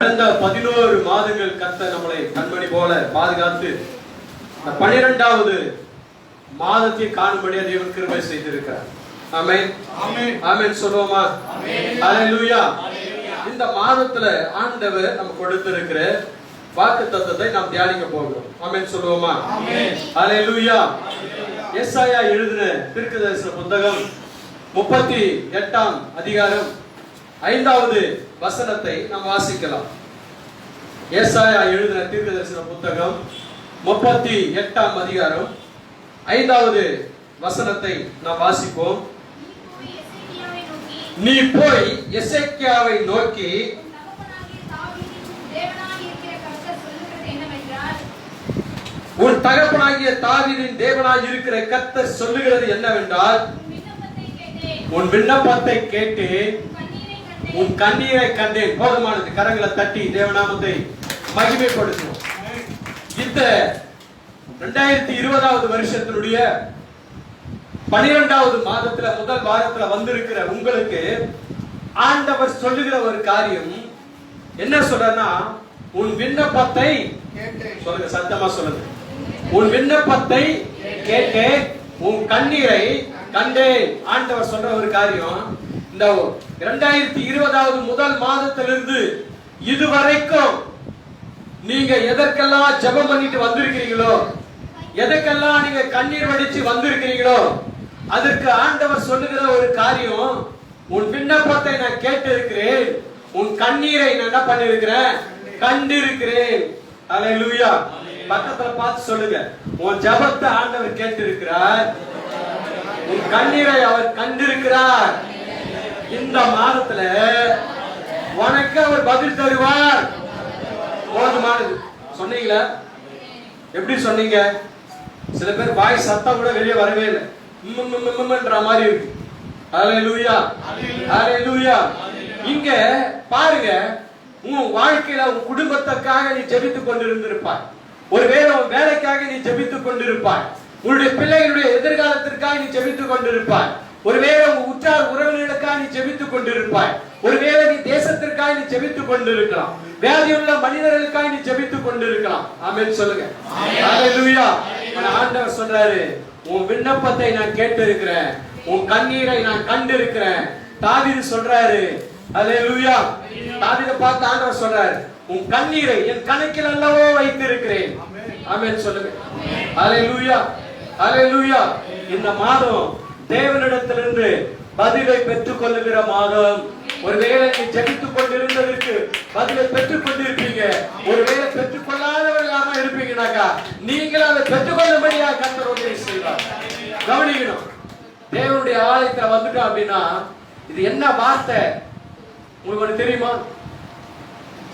கடந்த 11 மாதங்கள் கர்த்தர் நம்மளை கண்மணி போல பாதுகாத்து 12வது மாதத்தை காணும்படியாக தேவன் கிருபை செய்திருக்கிறார். ஆமென் ஆமென் ஆமென் சொல்லுவோமா? ஹல்லேலூயா. இந்த மாதத்துல ஆண்டவர் நமக்கு கொடுத்திருக்கிற வாக்குத்தத்தத்தை நாம் தியானிக்க போகிறோம். ஆமென் சொல்லுவோமா? ஹல்லேலூயா. எசாயா எழுதின தீர்க்கதரிசன புத்தகம் 38ஆம் அதிகாரம் 5வது வசனத்தை நாம் வாசிக்கலாம். எசாயா எழுதின தீர்க்கதரிசன புத்தகம் 38ஆம் அதிகாரம் 5வது வசனத்தை நாம் வாசிப்போம். நீ போய் எசேக்கியாவை நோக்கி உன் தகப்பனாகிய தாவீதின் தேவனாய் இருக்கிற கர்த்தர் சொல்லுகிறது என்னவென்றால், உன் விண்ணப்பத்தை கேட்டு உன் கண்ணீரை கண்டேன். போதுமானது. கரங்களை தட்டி தேவநாமத்தை மகிமைப்படுத்துவோம். இந்த 2020வது வருஷத்தினுடைய 12வது மாதத்துல முதல் வாரத்துல வந்திருக்கிற உங்களுக்கு ஆண்டவர் சொல்லுகிற ஒரு காரியம் என்ன சொல்றனா, உன் விண்ணப்பத்தை சொல்லுங்க, சத்தமா சொல்லுங்க. உன் விண்ணப்பத்தை கேட்டேன், உன் கண்ணீரை கண்டேன். ஆண்டவர் சொல்ற ஒரு காரியம், இந்த 2020வது முதல் மாதத்திலிருந்து இதுவரைக்கும் நீங்க எதற்கெல்லாம் ஜெபம் பண்ணிட்டு வந்திருக்கிறீங்களோ, எதற்கெல்லாம் நீங்க கண்ணீர் வடிச்சு வந்திருக்கிறீங்களோ, அதற்கு ஆண்டவர் சொல்லுகிற ஒரு காரியம், உன் விண்ணப்பத்தை நான் கேட்டிருக்கிறேன், உன் கண்ணீரை நான் என்ன பண்ணிருக்கிறேன், கண்டிருக்கிறேன். ஹல்லேலூயா. பக்கத்துல பார்த்து சொல்லுங்க, உன் ஜெபத்தை ஆண்டவர் கேட்டிருக்கிறார், உன் கண்ணீரை அவர் கண்டிருக்கிறார். இந்த மாதத்துல உனக்கு அவர் பதில் தருவார். போதுமானது. சொன்னீங்களா? எப்படி சொன்னீங்க? சில பேர் வாய் சத்தம் கூட வெளியே வரவே இல்லை, ன்ற மாதிரி இருக்கு. ஹல்லேலூயா ஹல்லேலூயா. இங்க பாருங்க, உன் வாழ்க்கையில உன் குடும்பத்துக்காக நீ ஜெபித்துக் கொண்டிருந்திருப்பாய், ஒருவேளை உன் வேலைக்காக நீ ஜெபித்துக் கொண்டிருப்பாய், உன்னுடைய பிள்ளைகளுடைய எதிர்காலத்திற்காக நீ ஜெபித்துக் கொண்டிருப்பாய், ஒருவேளை உங்க உற்றார் உறவினர்களுக்காக நீ ஜெபித்துக் கொண்டிருப்பாய், ஒருவேளை நீ தேசத்திற்காக நீ ஜெபித்துக் கொண்டிருக்கலாம், வியாதியுள்ள மனிதர்களுக்காக நீ ஜெபித்துக் கொண்டிருக்கலாம். ஆமென் சொல்லுங்க. ஹல்லேலூயா. ஆண்டவர் சொல்றாரு, உன் விண்ணப்பத்தை நான் கேட்டிருக்கிறேன், உன் கண்ணீரை நான் கண்டிருக்கிறேன். தாவீது சொல்றாரு, ஹல்லேலூயா. தாவீதை பார்த்து ஆண்டவர் சொல்றாரு, உன் கண்ணீரை என் கணக்கில் அல்லவோ வைத்திருக்கிறேன். ஆமென் சொல்லுங்க. ஹல்லேலூயா ஹல்லேலூயா. இந்த மாதம் தேவனிடத்திலிருந்து பதிலை பெற்றுக் கொள்ளுகிற மாதம். ஒருவேளை நீ ஜெபித்துக் கொண்டிருந்ததற்கு பதிலை பெற்றுக் கொண்டிருப்பீங்க, ஒருவேளை பெற்றுக் கொள்ளாதவர்களாக இருப்பீங்கன்னாக்கா நீங்கள் அதை பெற்றுக்கொள்ளும்படியா கர்த்தர் உதவி செய்வார். கவனிக்கணும். தேவனுடைய ஆலயத்துல வந்துட்டோம் அப்படின்னா இது என்ன வார்த்தை உங்களுக்கு தெரியுமா?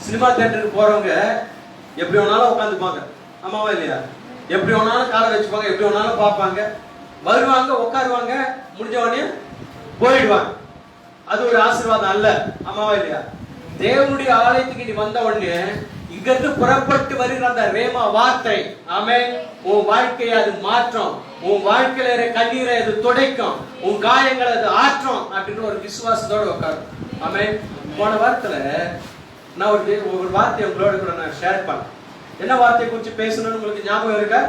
சினிமா தியேட்டருக்கு போறவங்க எப்படி வேணாலும் உட்காந்துப்பாங்க, ஆமாவா இல்லையா? எப்படி வேணாலும் காலை வச்சுப்பாங்க, எப்படி வேணாலும் பார்ப்பாங்க, வருவாங்க, உட்காருவாங்க, முடிஞ்ச உடனே போயிடுவாங்க. அது ஒரு ஆசீர்வாதம் அல்ல, ஆமாவா இல்லையா? தேவனுடைய ஆலயத்துக்கு நீ வந்த உடனே இங்கிருந்து புறப்பட்டு வருகிற அந்த ரேமா வார்த்தை, ஆமென், உன் வாழ்க்கையை அது மாற்றும், உன் வாழ்க்கையில கண்ணீரை அது துடைக்கும், உன் காயங்களை அது ஆற்றும் அப்படின்னு ஒரு விசுவாசத்தோட உட்காரும். ஆமென். போன வாரத்துல நான் ஒரு வார்த்தையை உங்களோட கூட நான் ஷேர் பண்ணேன். என்ன வார்த்தையை குறிச்சு பேசணும்னு உங்களுக்கு ஞாபகம் இருக்கா?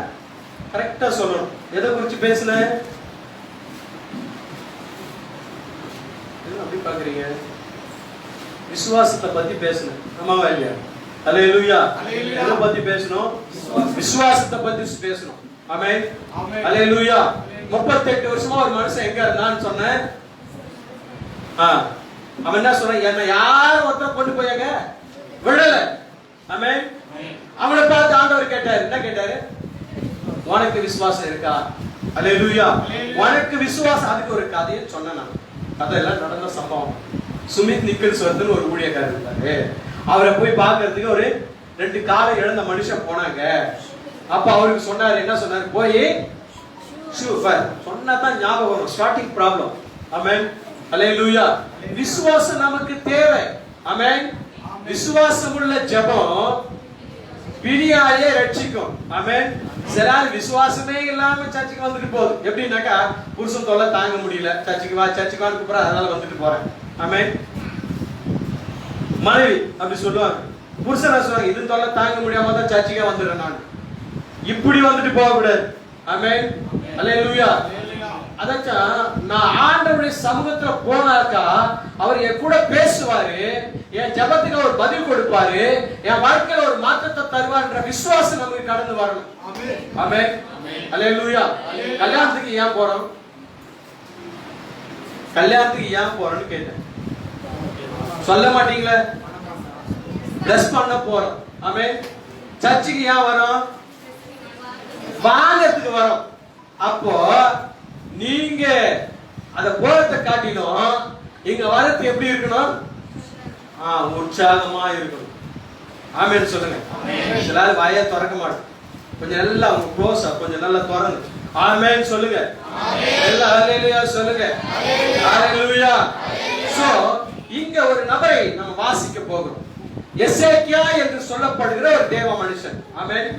கரெக்டா சொல்லணும். எதை குறிச்சு பேசுனேன்? அப்படி பாக்குறீங்க? விசுவாசத்தை பத்தி பேசணும், ஆமாவா இல்லையா? ஹல்லேலூயா. எதை பத்தி பேசணும்? விசுவாசத்தை பத்தி பேசணும். ஆமென். ஹல்லேலூயா. 38 வருஷமா ஒரு மனுஷன் எங்க இருந்தான்னு சொன்னேன். அவன் என்ன சொன்னான்? என்ன யாரும் ஒருத்தர் கொண்டு போயாங்க விடல. ஆமென். அவனை பார்த்து ஆண்டவர் கேட்டாரு, என்ன கேட்டாரு? உனக்கு விசுவாசம் இருக்கா? ஹல்லேலூயா. உனக்கு விசுவாசம். அதுக்கு ஒரு கதையை சொன்னேன் நான். அதெல்லாம் நடந்த சம்பவம். சுமித் நிக்கல்ஸ்வர்த்னு ஒரு ஊழியக்காரர் இருந்தாரு. அவரை போய் பார்க்கிறதுக்கு ஒரு 2 காலை இழந்த மனுஷன் போனாங்க. அப்ப அவருக்கு சொன்னாரு, என்ன சொன்னாரு? போய் சொன்னா தான் ஞாபகம் வரும். Starting problem. ஆமென். ஹல்லேலூயா. விசுவாசம் நமக்கு தேவை. ஆமென். விசுவாசம் உள்ள ஜெபம் பிரியாயே ரட்சிக்கும். ஆமென். சிலர் விசுவாசமே இல்லாம சர்ச்சுக்கு வந்துட்டு போகுது. எப்படின்னாக்கா, புருஷன் தொல்லை தாங்க முடியல, சர்ச்சுக்கு வா சர்ச்சுக்கு வான்னு கூப்பிடுற, அதனால வந்துட்டு போறேன். ஆமென். மனைவி அப்படி சொல்லுவாங்க, புருஷன் சொல்றாங்க, இது தொல்லை தாங்க முடியாம தான் சர்ச்சுக்கே வந்துடுறேன் நான். இப்படி வந்துட்டு போக கூடாது. ஆமென், அல்லேலூயா. அதாச்சும் நான் ஆண்டவருடைய சமூகத்துல போனாக்கா அவர் என் கூட பேசுவாரு, என் ஜெபத்துக்கு அவர் பதில் கொடுப்பாரு, என் வாழ்க்கையில ஒரு மாற்றத்தை தருவார்ன்ற விசுவாசம் நமக்கு கடந்து வரணும். ஆமென், அல்லேலூயா. கல்யாணத்துக்கு ஏன் போறோம்? கல்யாணத்துக்கு ஏன் போறோம்னு கேட்டேன். சொல்ல மாட்டீங்களே. பிளஸ் பண்ண போறோம். ஆமென். சர்ச்சுக்கு ஏன் வரோம்? வாங்கறதுக்கு வரோம். அப்போ நீங்க அத போறத காட்டிலும் இங்க வரது எப்படி இருக்கணும்? உற்சாகமா இருக்கணும். ஆமென் சொல்லுங்க. எல்லாரும் வாயை திறக்க மாட்டோம். கொஞ்சம் நல்லா உங்க க்ளோஸா கொஞ்சம் நல்லா திறந்து ஆமென் சொல்லுங்க. எல்லாம் ஹalleluya சொல்லுங்க. ஹalleluya. சோ இங்க ஒரு நபரை நம்ம வாசிக்க போகிறோம். எசேக்கியா என்று சொல்லப்படுகிற ஒரு தேவ மனுஷன். ஆமென்.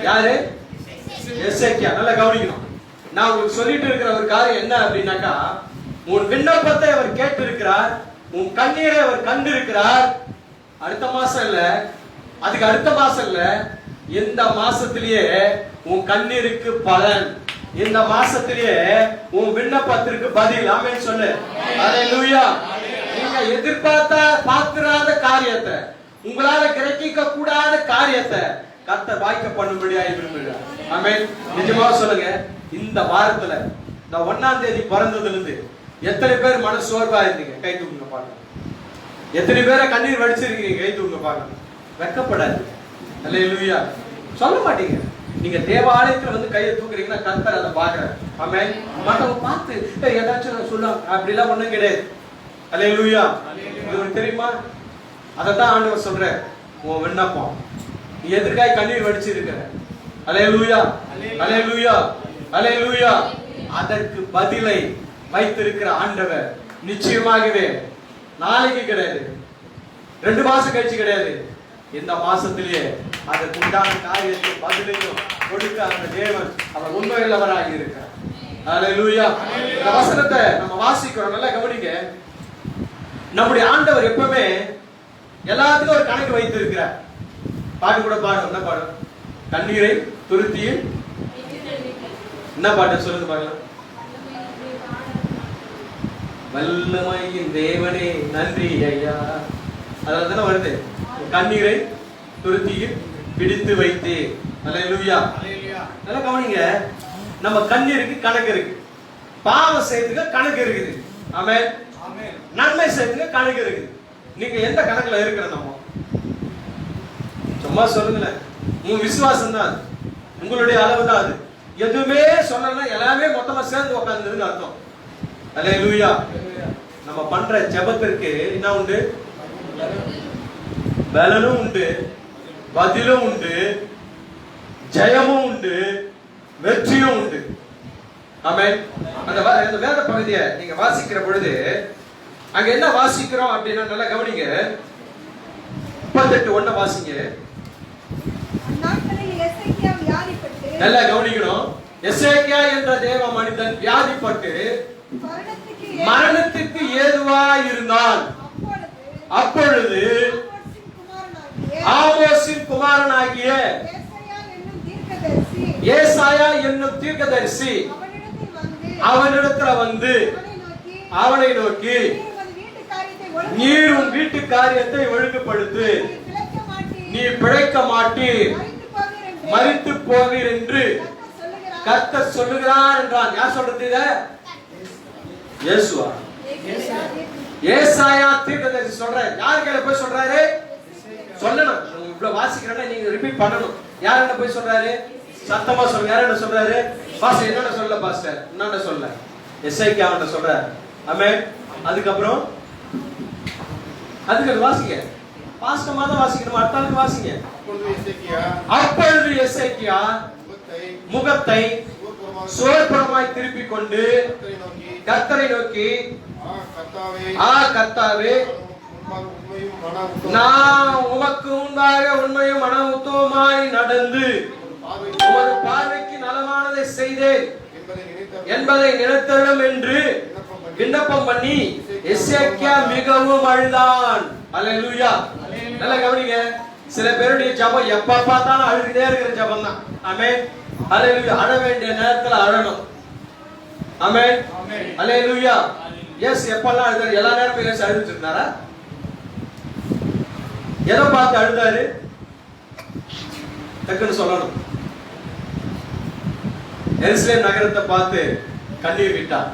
யாரு? எசேக்கியா. நல்லா கவனிக்கணும். நான் உங்களுக்கு சொல்லிட்டு இருக்கிற ஒரு காரியம் என்ன அப்படின்னாக்கா, உன் விண்ணப்பத்தை அவர் கேட்டு இருக்கிறார், உன் கண்ணீரை அவர் கண்டு இருக்கிறார். அடுத்த மாசம் இல்ல, அதுக்கு அடுத்த மாசம் இல்ல, இந்த மாசத்திலேயே உன் கண்ணீருக்கு பலன், இந்த மாசத்திலேயே உன் விண்ணப்பத்திற்கு பதில். ஆமென் சொல்லு. ஹalleluya. நீங்க பார்த்திராத காரியத்தை, உங்களால கிரகிக்க கூடாத காரியத்தை கர்த்தர் வாய்க்க பண்ணும்படியாக விரும்புகிறார். ஆமென். நிஜமா சொல்லுங்க. இந்த வாரத்துல இந்த 1ஆம் தேதி பிறந்ததுல இருந்து எத்தனை பேர் மன சோர்வா இருந்தீங்க? கை தூக்குங்க பாருங்க. எத்தனை பேரை கண்ணீர் வடிச்சிருக்கீங்க? கை தூக்குங்க பாருங்க. வெட்கப்படாது. அல்லேலூயா. சொல்ல மாட்டீங்க. நீங்க தேவாலயத்துல வந்து கையை தூக்குறீங்கன்னா கர்த்தர் அதை பாக்குறாரு. ஆமென். மத்தவங்க பார்த்து ஏதாச்சும் சொல்லுவாங்க, அப்படிலாம் ஒண்ணும் கிடையாது. அல்லேலூயா. இது உங்களுக்கு தெரியுமா? அதத்தான் ஆண்டவர் சொல்றார். உன் விண்ணப்பம் நீ எதற்காய் கண்ணீர் வடிச்சிருக்கிற? அல்லேலூயா, அல்லேலூயா, அல்லேலூயா. அதற்கு பதிலை வைத்திருக்கிற ஆண்டவர் நிச்சயமாகவே நாளைக்கு கிடையாது, 2 மாசம் கழிச்சு கிடையாது, இந்த மாசத்திலேயே அதற்கு உண்டான காரியத்தை பதிலையும் கொடுக்க அந்த தேவன் அவர் உண்மையுள்ளவராக இருக்கிறார். அல்லேலூயா. இந்த வசனத்தை நம்ம வாசிக்கிறோம். நல்லா கவனிங்க. நம்முடைய ஆண்டவர் எப்பவுமே எல்லாத்துக்கும் ஒரு கணக்கு வைத்திருக்கிறார். பாட்டு கூட பாடும். என்ன பாடும்? கண்ணீரை துருத்தியில் என்ன பாட்டு சொல்லுங்க பாக்கலாம். வல்லமையின் தேவனே நன்றி ஐயா. அதாவது தானே வருது. கண்ணீரை துருத்தியில் பிடித்து வைத்து. அல்லேலூயா. நல்லா கவனிங்க. நம்ம கண்ணீருக்கு கணக்கு இருக்கு, பாவம் செய்யறதுக்கு கணக்கு இருக்குது. ஆமென். நன்மை செய்யறதுக்கு கணக்கு இருக்குது. நீங்க எந்த கணக்குல இருக்கிற? நம்ம சும்மா சொல்லுங்களேன். உங்க விசுவாசம் தான் அது, உங்களுடைய அளவு தான் அது. எதுவுமே சொல்லலாம், எல்லாமே மொத்தமா சேர்ந்து உட்கார்ந்து அர்த்தம். அல்லேலூயா. நம்ம பண்ற ஜெபத்திற்கு என்ன உண்டு? பலனும் உண்டு, பதிலும் உண்டு, ஜெயமும் உண்டு, வெற்றியும் உண்டு. ஆமென். அந்த வேத பகுதியை நீங்க வாசிக்கிற பொழுது அங்க என்ன வாசிக்கிறோம் அப்படின்னா நல்லா கவனிங்க. 38:1 வாசிங்க. நல்லா கவனிக்கணும். எசேக்கியா என்ற தேவ மனிதன் வியாதிப்பட்டு மரணத்துக்கு ஏதுவா இருந்தான். அப்பொழுது ஆமோசின் குமாரனாகிய ஏசாயா என்னும் தீர்க்கதரிசி அவனிடத்துல வந்து அவனை நோக்கி, நீர் உன் வீட்டு காரியத்தை ஒழுங்குபடுத்து, நீ பிழைக்க மாட்டீர், மரித்து போவீர் என்று கர்த்தர் சொல்லுகிறார் என்றான். யார் சொல்றது? இத இயேசுவா? ஏசாயா தீர்க்கதரிசி சொல்றாரு. யார் கையில போய் சொல்றாரு? சொல்லணும். இவ்வளவு வாசிக்கிறேன்னா நீங்க ரிப்பீட் பண்ணணும். யார் என்ன போய் சொல்றாரு? சத்தமா சொல்லுங்க. யார் என்ன சொல்றாரு? பாஸ்டர் என்னன்னு சொல்ல? பாஸ்டர் என்னன்னு சொல்ல? எசேக்கியா அவன்ட சொல்றாரு. ஆமென். அதுக்கப்புறம் அதுக்கு வாசிங்க. பாஸ்டமா தான் வாசிக்கணும். அடுத்தாளுக்கு வாசிங்க. அப்பொழுது எசேக்கியா முகத்தை சோர்புறமாய் திருப்பிக் கொண்டு கர்த்தரை நோக்கி, கர்த்தாவே, நான் உமக்கு முன்பாக உண்மையும் மன உத்தமமாய் நடந்து உமது பார்வைக்கு நலமானதை செய்தேன் என்பதை நினைத்தருளும் என்று விண்ணப்பம் பண்ணி எசேக்கியா மிகவும் அழுதான். அல்லேலூயா. நல்லா கவனிங்க. சில பேருடைய ஜெபம் எப்ப பார்த்தாலும் அழுதுட்டே இருக்கிற ஜெபம் தான். ஆமென். ஹalleluya. அழ வேண்டிய நேரத்துல அழணும். ஆமென். ஹalleluya. எஸ் எப்பெல்லாம் அழுதாரு? எல்லா நேரமும் எஸ் அழுதுட்டு இருந்தாரா? எதை பார்த்து அழுதாரு? டக்குன்னு சொல்லணும். எருசலேம் நகரத்தை பார்த்து கண்ணீர் விட்டார்.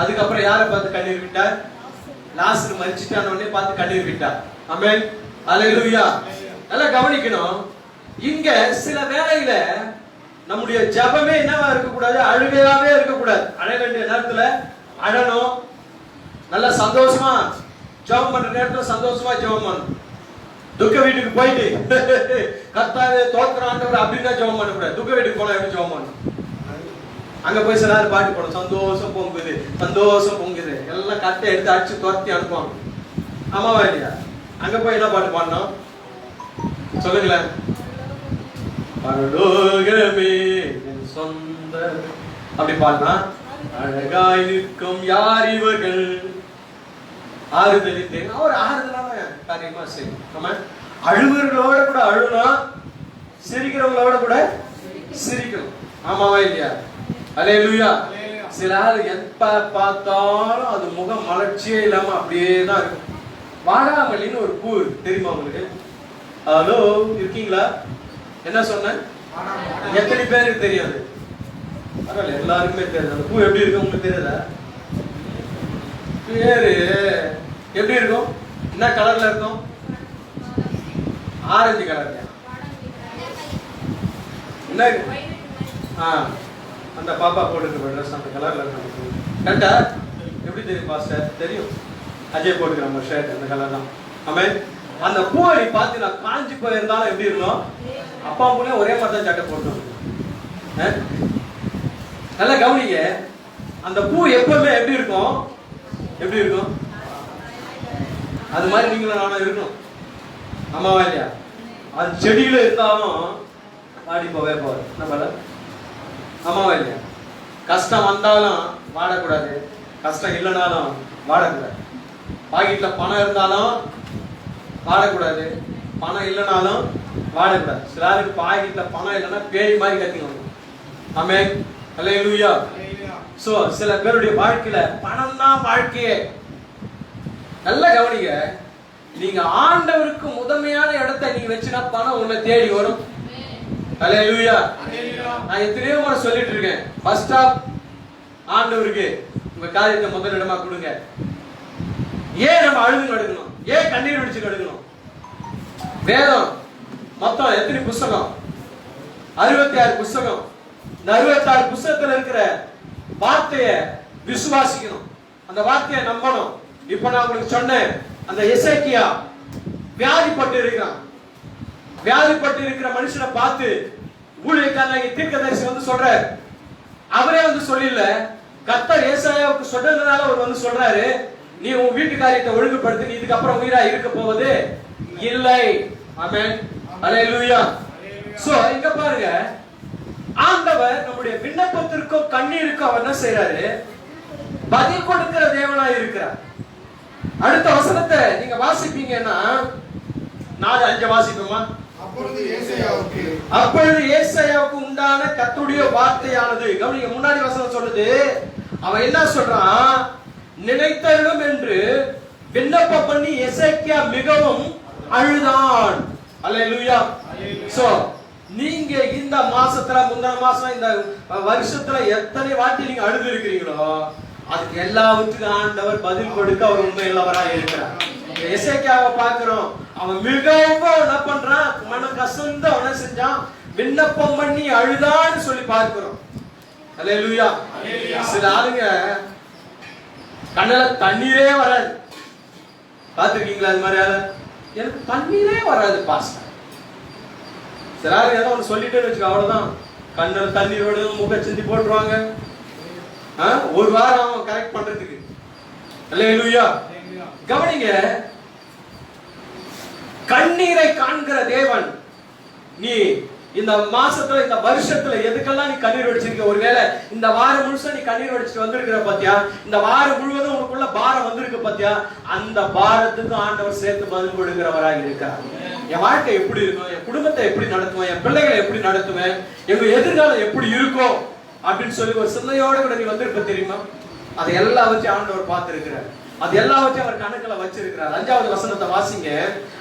அதுக்கப்புறம் யாரை பார்த்து கண்ணீர் விட்டார்? லாசரு மரிச்சிட்டான உடனே பார்த்து கண்ணீர் விட்டார். ஆமென். ஹalleluya. நல்லா கவனிக்கணும். இங்க சில வேளையில நம்முடைய ஜெபமே என்னவா இருக்க கூடாது? அழுகையாவே இருக்க கூடாது. அழ வேண்டிய நேரத்துல அழணும். நல்ல சந்தோஷமா ஜெபம் பண்ற நேரத்துல சந்தோஷமா ஜெபம் பண்ணணும். துக்க வீட்டுக்கு போயிட்டு கர்த்தாவே தோத்திர ஆண்டவர் அப்படின்னா ஜெபம் பண்ண கூடாது. துக்க வீட்டுக்கு போனா எப்படி ஜெபம் பண்ணணும்? அங்க போய் சில நேரம் பாட்டு போடும், சந்தோஷம் பொங்குது சந்தோஷம் பொங்குது, எல்லாம் கட்டை எடுத்து அடிச்சு துரத்தி அனுப்புவாங்க. ஆமாவா இல்லையா? அங்க போய் என்ன பாட்டு பாடணும் சொல்லுங்களேன். பரலோகமே என் சொந்த அப்படி பாடினா அழகாய் நிற்கும் யார் இவர்கள் ஆறுதலித்தேன். அவர் ஆறுதலான காரியமா செய்யும். நம்ம அழுவர்களோட கூட அழுலாம், சிரிக்கிறவங்களோட கூட சிரிக்கணும். ஆமாவா இல்லையா? ஹல்லேலூயா. சில ஆள் எப்ப பார்த்தாலும் அது முகம் மலர்ச்சியே இல்லாம அப்படியே தான் இருக்கும். வாடாமல்லின்னு ஒரு பூ தெரியுமா உங்களுக்கு? ஹலோ இருக்கீங்களா? என்ன சொன்ன? எத்தனை பேருக்கு தெரியாது? பரவாயில்ல, எல்லாருக்குமே தெரியாது. அந்த பூ எப்படி இருக்கும் உங்களுக்கு தெரியாதா? பேரு எப்படி இருக்கும்? என்ன கலர்ல இருக்கும்? ஆரஞ்சு கலர்ல. என்ன அந்த பாப்பா போட்டுருக்க ட்ரெஸ் அந்த கலர்ல இருக்கும். கரெக்டா? எப்படி தெரியும் பாஸ்டர்? தெரியும். அஜய் போட்டுக்கிற நம்ம ஷர்ட் அந்த கலர் தான். ஆமென். அந்த பூவை நீ பார்த்து நான் காஞ்சி போயிருந்தாலும் எப்படி இருக்கும்? அப்பா பூனே ஒரே மாதிரி தான் சட்டை போட்டு. நல்லா கவனிங்க. அந்த பூ எப்பவுமே எப்படி இருக்கும்? எப்படி இருக்கும்? அது மாதிரி நீங்களும் நானும் இருக்கணும். ஆமாவா இல்லையா? அது செடியில இருந்தாலும் வாடி போவே போவாது. நம்மள ஆமாவா இல்லையா? கஷ்டம் வந்தாலும் வாடக்கூடாது, கஷ்டம் இல்லைனாலும் வாடக்கூடாது. பாக்கெட்ல பணம் இருந்தாலும் வாடக்கூடாது, பணம் இல்லைனாலும் வாடக்கூடாது. சிலருக்கு பாக்கெட்ல பணம் இல்லைன்னா பேய் மாதிரி கத்திக்கணும். ஆமென். ஹல்லேலூயா. சோ சில பேருடைய வாழ்க்கையில பணம் தான் வாழ்க்கையே. நல்ல கவனிங்க. நீங்க ஆண்டவருக்கு முதன்மையான இடத்தை நீங்க வச்சுனா பணம் உங்களை தேடி வரும். ஹல்லேலூயா. நான் எத்தனையோ முறை சொல்லிட்டு இருக்கேன், ஃபர்ஸ்ட் ஸ்டாப் ஆண்டவருக்கு உங்க காரியத்தை முதல் இடமா கொடுங்க. ஏன் நம்ம அழுது நடக்கணும்? ஏன் கண்ணீர் விழிச்சு நடக்கணும்? வேதம் மொத்தம் எத்தனை புஸ்தகம்? 66 புஸ்தகம். இந்த 66 புஸ்தகத்துல இருக்கிற வார்த்தையை விசுவாசிக்கணும், அந்த வார்த்தையை நம்பணும். இப்ப நான் உங்களுக்கு சொன்னேன், அந்த எசேக்கியா வியாதிப்பட்டு இருக்கிறான். வியாதிப்பட்டு இருக்கிற மனுஷனை பார்த்து ஊழியக்காரன் தீர்க்கதரிசி வந்து சொல்றாரு. அவரே வந்து சொல்லல, கர்த்தர் ஏசாயாவுக்கு சொன்னதுனால அவர் வந்து சொல்றாரு, நீ உன் வீட்டு காரியத்தை ஒழுங்குபடுத்தி, நீ இதுக்கு அப்புறம் உயிரா இருக்க போவது இல்லை. ஆமென். ஹல்லேலூயா. சோ இங்க பாருங்க, ஆண்டவர் நம்முடைய விண்ணப்பத்திற்கும் கண்ணீருக்கும் அவர் என்ன செய்யறாரு? பதில் கொடுக்கிற தேவனாய் இருக்கிறார். அடுத்த வசனத்தை நீங்க வாசிப்பீங்கன்னா 4:5 வாசிப்போமா? அப்பொழுது ஏசாயாவுக்கு உண்டான கர்த்தருடைய வார்த்தையானது, கவனிங்க, முன்னாடி வசனம் சொல்லுது, அவன் என்ன சொல்றான்? நினைத்தருளும் என்று விண்ணப்பம் பண்ணி எசேக்கியா மிகவும் அழுதான். அல்லேலூயா. சோ நீங்க இந்த மாசத்துல, முந்தின மாசம், இந்த வருஷத்துல எத்தனை வாட்டி நீங்க அழுது இருக்கிறீங்களோ அதுக்கு எல்லாவற்றுக்கும் ஆண்டவர் பதில் கொடுக்க அவர் உண்மையுள்ளவராக இருக்கிறார். எசேக்கியாவை பார்க்கிறோம், அவன் மிகவும் என்ன பண்றான்? மன கசந்து அவன செஞ்சான், விண்ணப்பம் பண்ணி அழுதான்னு சொல்லி பார்க்கிறோம். அல்லேலூயா. சில ஆளுங்க கண்ணுல தண்ணீரே வராது. பார்த்திருக்கீங்களா அது மாதிரி? எனக்கு தண்ணீரே வராது பாஸ்டர். சில ஆளுங்க ஏதோ ஒன்று சொல்லிட்டேன்னு வச்சுக்கோ, அவ்வளவுதான், கண்ணுல தண்ணீரோடு முக சிந்தி போட்டுருவாங்க. ஒரு வாரம் அவன் கரெக்ட் பண்றதுக்கு. அல்லேலூயா. கவனிங்க, கண்ணீரை காண்கிற தேவன், நீ இந்த மாசத்துல இந்த வருஷத்துல எதுக்கெல்லாம் நீ கண்ணீர் வடிச்சிருக்க? ஒருவேளை இந்த வாரம் முழுசா நீ கண்ணீர் வடிச்சிட்டு வந்திருக்கிற பாத்தியா? இந்த வாரம் முழுவதும் உனக்குள்ள பாரம் வந்திருக்கு பாத்தியா? அந்த பாரத்துக்கு ஆண்டவர் சேர்த்து பதில் கொடுக்கிறவராக இருக்கார். என் வாழ்க்கை எப்படி இருக்கும், என் குடும்பத்தை எப்படி நடத்துவேன், என் பிள்ளைகளை எப்படி நடத்துவேன், எங்க எதிர்காலம் எப்படி இருக்கும் அப்படின்னு சொல்லி ஒரு சிந்தையோட கூட நீ வந்திருப்ப தெரியுமா? அதை எல்லாவற்றையும் ஆண்டவர் பார்த்திருக்கிறார். அது எல்லாவற்றையும் அவர் கணக்குல வச்சிருக்கிறார். 5வது வசனத்தை வாசிங்க.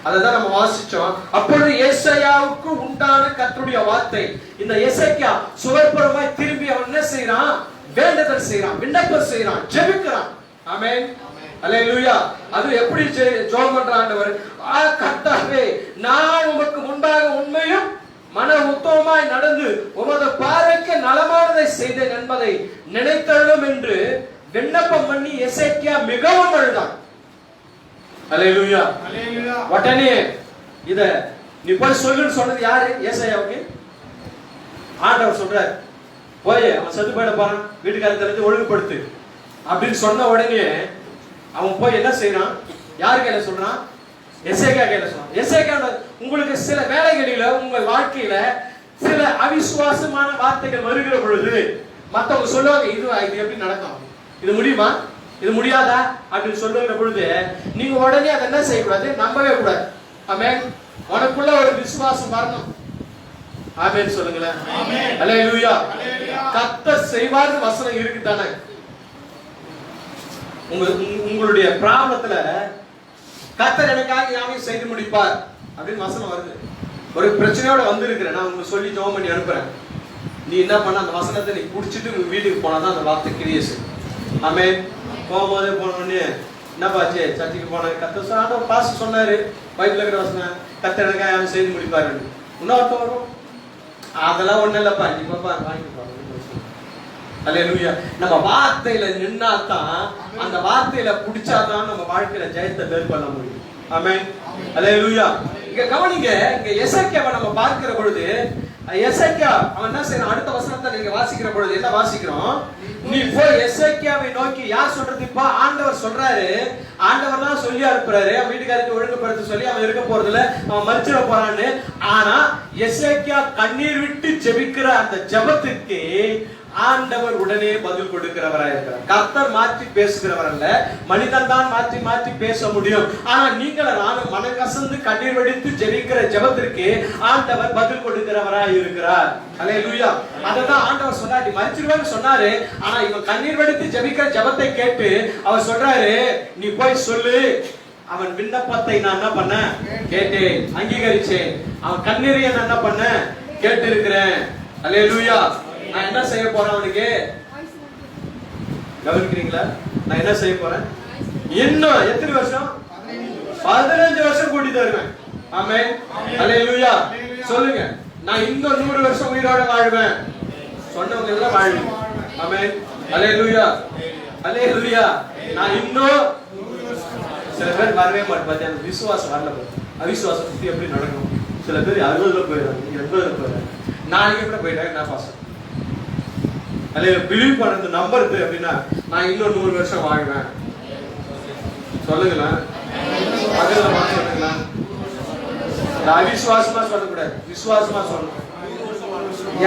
அததான் நம்ம வாசிச்சோம். அப்பொழுது ஏசாயாவுக்கு உண்டான கர்த்தருடைய வார்த்தை. இந்த எசேக்கியா சுவர்புறமாய் திரும்பி அவன் என்ன செய்யறான்? வேண்டுதல் செய்யறான், விண்ணப்பம் செய்யறான், ஜெபிக்கிறான். ஆமென், அல்லேலூயா. அது எப்படி ஜெபம் பண்ற ஆண்டவர்? கர்த்தாவே, நான் உமக்கு முன்பாக உண்மையும் மன உத்தமமாய் நடந்து உமது பார்வைக்கு நலமானதை செய்தேன் என்பதை நினைத்தருளும் என்று விண்ணப்பம் பண்ணி எசேக்கியா மிகவும் அழுதான். அல்லேலூயா, அல்லேலூயா. உடனே இத நீ போய் சொல்லுன்னு சொன்னது யாரு? ஏசாயாவுக்கு ஆண்டவர் சொல்றார், போய் அவன் செத்து போயிட போறான், வீட்டுக்காரர் தெரிஞ்சு ஒழுங்குபடுத்து அப்படின்னு சொன்ன உடனே அவன் போய் என்ன செய்யறான்? யாரு கையில சொல்றான்? எசேக்கியா கையில சொல்றான். எசேக்கியா, உங்களுக்கு சில வேலைகளில உங்கள் வாழ்க்கையில சில அவிசுவாசமான வார்த்தைகள் வருகிற பொழுது மத்தவங்க சொல்லுவாங்க, இது எப்படி நடக்கும், இது முடியுமா, இது முடியாதா அப்படின்னு சொல்லுகிற பொழுது நீங்க உடனே அதை என்ன செய்யக்கூடாது? நம்பவே கூடாது. ஆமென். உனக்குள்ள ஒரு விசுவாசம் வரணும். ஆமென் சொல்லுங்களேன். அல்லேலூயா. கர்த்தர் செய்வார்னு வசனம் இருக்கு தானே? உங்களுடைய பிராபலத்துல கர்த்தர் எனக்காக யாவையும் செய்து முடிப்பார் அப்படின்னு வசனம் வருது. ஒரு பிரச்சனையோட வந்திருக்கிறேன், நான் உங்களுக்கு சொல்லி ஜெபம் பண்ணி அனுப்புறேன். நீ என்ன பண்ண? அந்த வசனத்தை நீ குடிச்சிட்டு வீட்டுக்கு போனாதான் அந்த வார்த்தை கிரியை செய்யும். ஆமென். போகும்போதே போனோடனே என்னப்பாச்சு? சர்ச்சுக்கு போனேன். கர்த்தர் பாஸ்டர் சொன்னாரு, பைபிள்ல இருக்கிற வசனம், கர்த்தர் எனக்காக யாவையும் செய்து முடிப்பாரு. இன்னொருத்தம் வரும், அதெல்லாம் ஒண்ணு இல்லப்பா, நீ பாப்பா வாங்கிட்டு போற. அல்லேலூயா. நம்ம வார்த்தையில நின்னாதான், அந்த வார்த்தையில புடிச்சாதான் நம்ம வாழ்க்கையில ஜெயத்தை மேற்கொள்ள முடியும். ஆமென், அல்லேலூயா. இங்க கவனிங்க, இங்க எசேக்கியாவை நம்ம பார்க்கிற பொழுது எசேக்கியா அவன் என்ன செய்யறான்? அடுத்த வசனத்தை நீங்க வாசிக்கிற பொழுது என்ன வாசிக்கிறோம்? நீ போய் எசேக்கியாவை நோக்கி, யார் சொல்றது? இப்ப ஆண்டவர் சொல்றாரு. ஆண்டவர் தான் சொல்லி அனுப்புறாரு, அவன் வீட்டுக்காரருக்கு ஒழுங்குபடுத்த சொல்லி அவன் இருக்க போறதுல அவன் மறிச்சிட போறான்னு. ஆனா எசேக்கியா கண்ணீர் விட்டு ஜெபிக்கிற அந்த ஜெபத்துக்கு ஆண்டவர் உடனே பதில் கொடுக்கிறவராக இருக்கிறார். கர்த்தர் மாற்றி பேசுகிறவர் அல்ல, மனிதன் தான் மாற்றி மாற்றி பேச முடியும். ஆனா நீங்கள் நானும் மனக்கசந்து கண்ணீர் வடித்து ஜெபிக்கிற ஜெபத்திற்கு ஆண்டவர் பதில் கொடுக்கிறவராக இருக்கிறார். அல்லேலூயா. அததான் ஆண்டவர் சொன்னார், நீ மரிச்சிருவேன்னு சொன்னாரு. ஆனா இவன் கண்ணீர் வடித்து ஜெபிக்கிற ஜெபத்தை கேட்டு அவர் சொல்றாரு, நீ போய் சொல்லு, அவன் விண்ணப்பத்தை நான் என்ன பண்ண கேட்டேன், அங்கீகரிச்சேன். அவன் கண்ணீரை நான் என்ன பண்ண கேட்டு இருக்கிறேன். அல்லேலூயா. நான் என்ன செய்ய போறேன்? அவனுக்கு கவனிக்கிறீங்களா? நான் என்ன செய்ய போறேன்? இன்னும் எத்தனை வருஷம்? 15 வருஷம் கூட்டி தருவேன். ஆமென், அல்லேலூயா. சொல்லுங்க, நான் இன்னும் 100 வருஷம் உயிரோட வாழ்வேன். சொன்னவங்க எல்லாம் வாழ்வேன். ஆமென், அல்லேலூயா, அல்லேலூயா. நான் இன்னும் சில பேர் வரவே மாட்டேன். அந்த விசுவாசம் வரல. அவிசுவாசம் சுத்தி எப்படி நடக்கும்? சில பேர் 60ல போயிடுறாங்க, 80ல போயிடுறாங்க. நாளைக்கு கூட போயிட்டாங்க. என்ன பாசம்? அல்ல பிலீவ் பண்ணது நம்புறது அப்படின்னா நான் இன்னும் 100 வருஷம் வாழ்வேன். சொல்லுங்களேன், அதுல சொல்லுங்களா? அவிசுவாசமா சொல்லக்கூடாது, விசுவாசமா சொல்லணும்.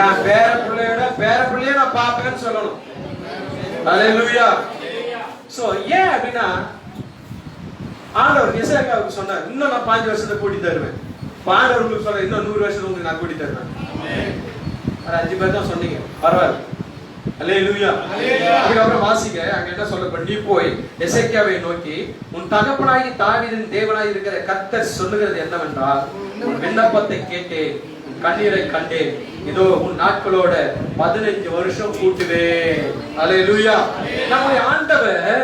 என் பேர பிள்ளைய நான் பாப்பேன்னு சொல்லணும். அல்லேலூயா. சோ ஏன் அப்படின்னா ஆண்டவர் எசேக்கியாவுக்கு சொன்னார், இன்னும் நான் 5 வருஷத்தை கூட்டி தருவேன். ஆண்டவர் உங்களுக்கு சொல்ற, இன்னும் 100 வருஷம் உங்களுக்கு நான் கூட்டி தருவேன். 5 பேர் தான் சொன்னீங்க, பரவாயில்ல. அல்லேலூயா. அதுக்கப்புறம் வாசிக்க அங்க என்ன சொல்லப்படும்? நீ போய் எசேக்கியாவை நோக்கி, உன் தகப்பனாகி தாவீதின் தேவனாய் இருக்கிற கர்த்தர் சொல்லுகிறது என்னவென்றால், உன் விண்ணப்பத்தை கேட்டேன், உன் கண்ணீரை கண்டேன், இதோ உன் நாட்களோட 15 வருஷம் கூட்டுவேன். அல்லேலூயா. நம்முடைய ஆண்டவர்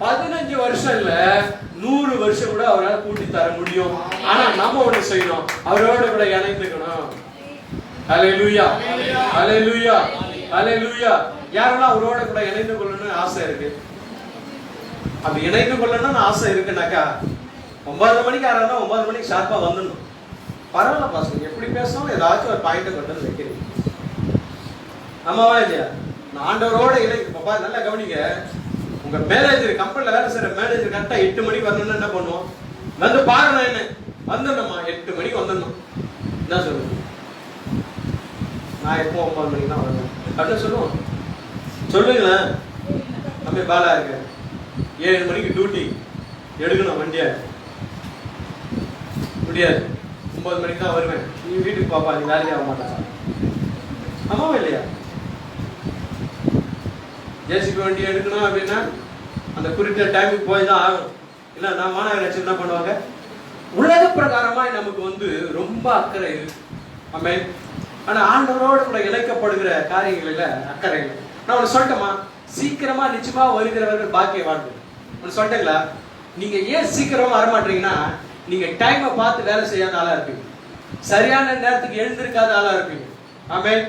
15 வருஷம் இல்ல, 100 வருஷம் கூட அவரால் கூட்டி தர முடியும். ஆனா நம்ம ஒண்ணு செய்யணும், அவரோட கூட இணைந்துக்கணும். அல்லேலூயா, அல்லேலூயா, அல்லேலூயா. யாரெல்லாம் அவரோட கூட இணைந்து கொள்ளணும்னு ஆசை இருக்கு? அப்படி இணைந்து கொள்ளணும்னு ஆசை இருக்குனாக்கா 9 மணிக்கு ஆறானா 9 மணிக்கு ஷார்ப்பா வந்துடணும். பரவாயில்ல பாஸ்டர், எப்படி பேசணும் ஏதாச்சும் ஒரு பாயிண்ட் கொண்டு வந்து வைக்கிறீங்க. ஆமாவா இல்லையா? ஆண்டவரோட இணைந்து நல்லா கவனிங்க. உங்க மேனேஜர், கம்பெனில வேலை செய்யற மேனேஜர் கரெக்டா 8 மணிக்கு வரணும்னு என்ன பண்ணுவோம்? வந்து பாருங்க, என்ன வந்துடணுமா? 8 மணிக்கு வந்துடணும். என்ன சொல்லுங்க? நான் எப்போ 9 மணிக்கு தான் வருவேன் அப்படின்னு சொல்லுவோம். சொல்லுங்களேன். நம்ம பாலா இருக்க 7 மணிக்கு டியூட்டி எடுக்கணும் வண்டியா, முடியாது. 9 மணிக்கு தான் வருவேன். நீ வீட்டுக்கு பாப்பா, நீ வேலைக்கு ஆக மாட்டேன். ஆமாவா இல்லையா? ஜேசிபி வண்டி எடுக்கணும் அப்படின்னா அந்த குறிப்பிட்ட டைமுக்கு போய் தான் ஆகும். இல்லை நான் மாநகராட்சி என்ன பண்ணுவாங்க, உலக பிரகாரமாக நமக்கு ரொம்ப அக்கறை இருக்கு. ஆமென். ஆனால் ஆண்டவரோடு கூட இணைக்கப்படுகிற காரியங்களில் அக்கறை இல்லை. நான் ஒன்று சொல்லட்டேமா, சீக்கிரமா நிச்சயமா வருகிறவர்கள் பாக்கியவான்கள். ஒன்று சொல்லிட்டீங்களா? நீங்க ஏன் சீக்கிரமா வரமாட்டீங்கன்னா, நீங்க டைமை பார்த்து வேலை செய்யாத ஆளா இருப்பீங்க, சரியான நேரத்துக்கு எழுந்திருக்காத ஆளா இருப்பீங்க. ஆமென்.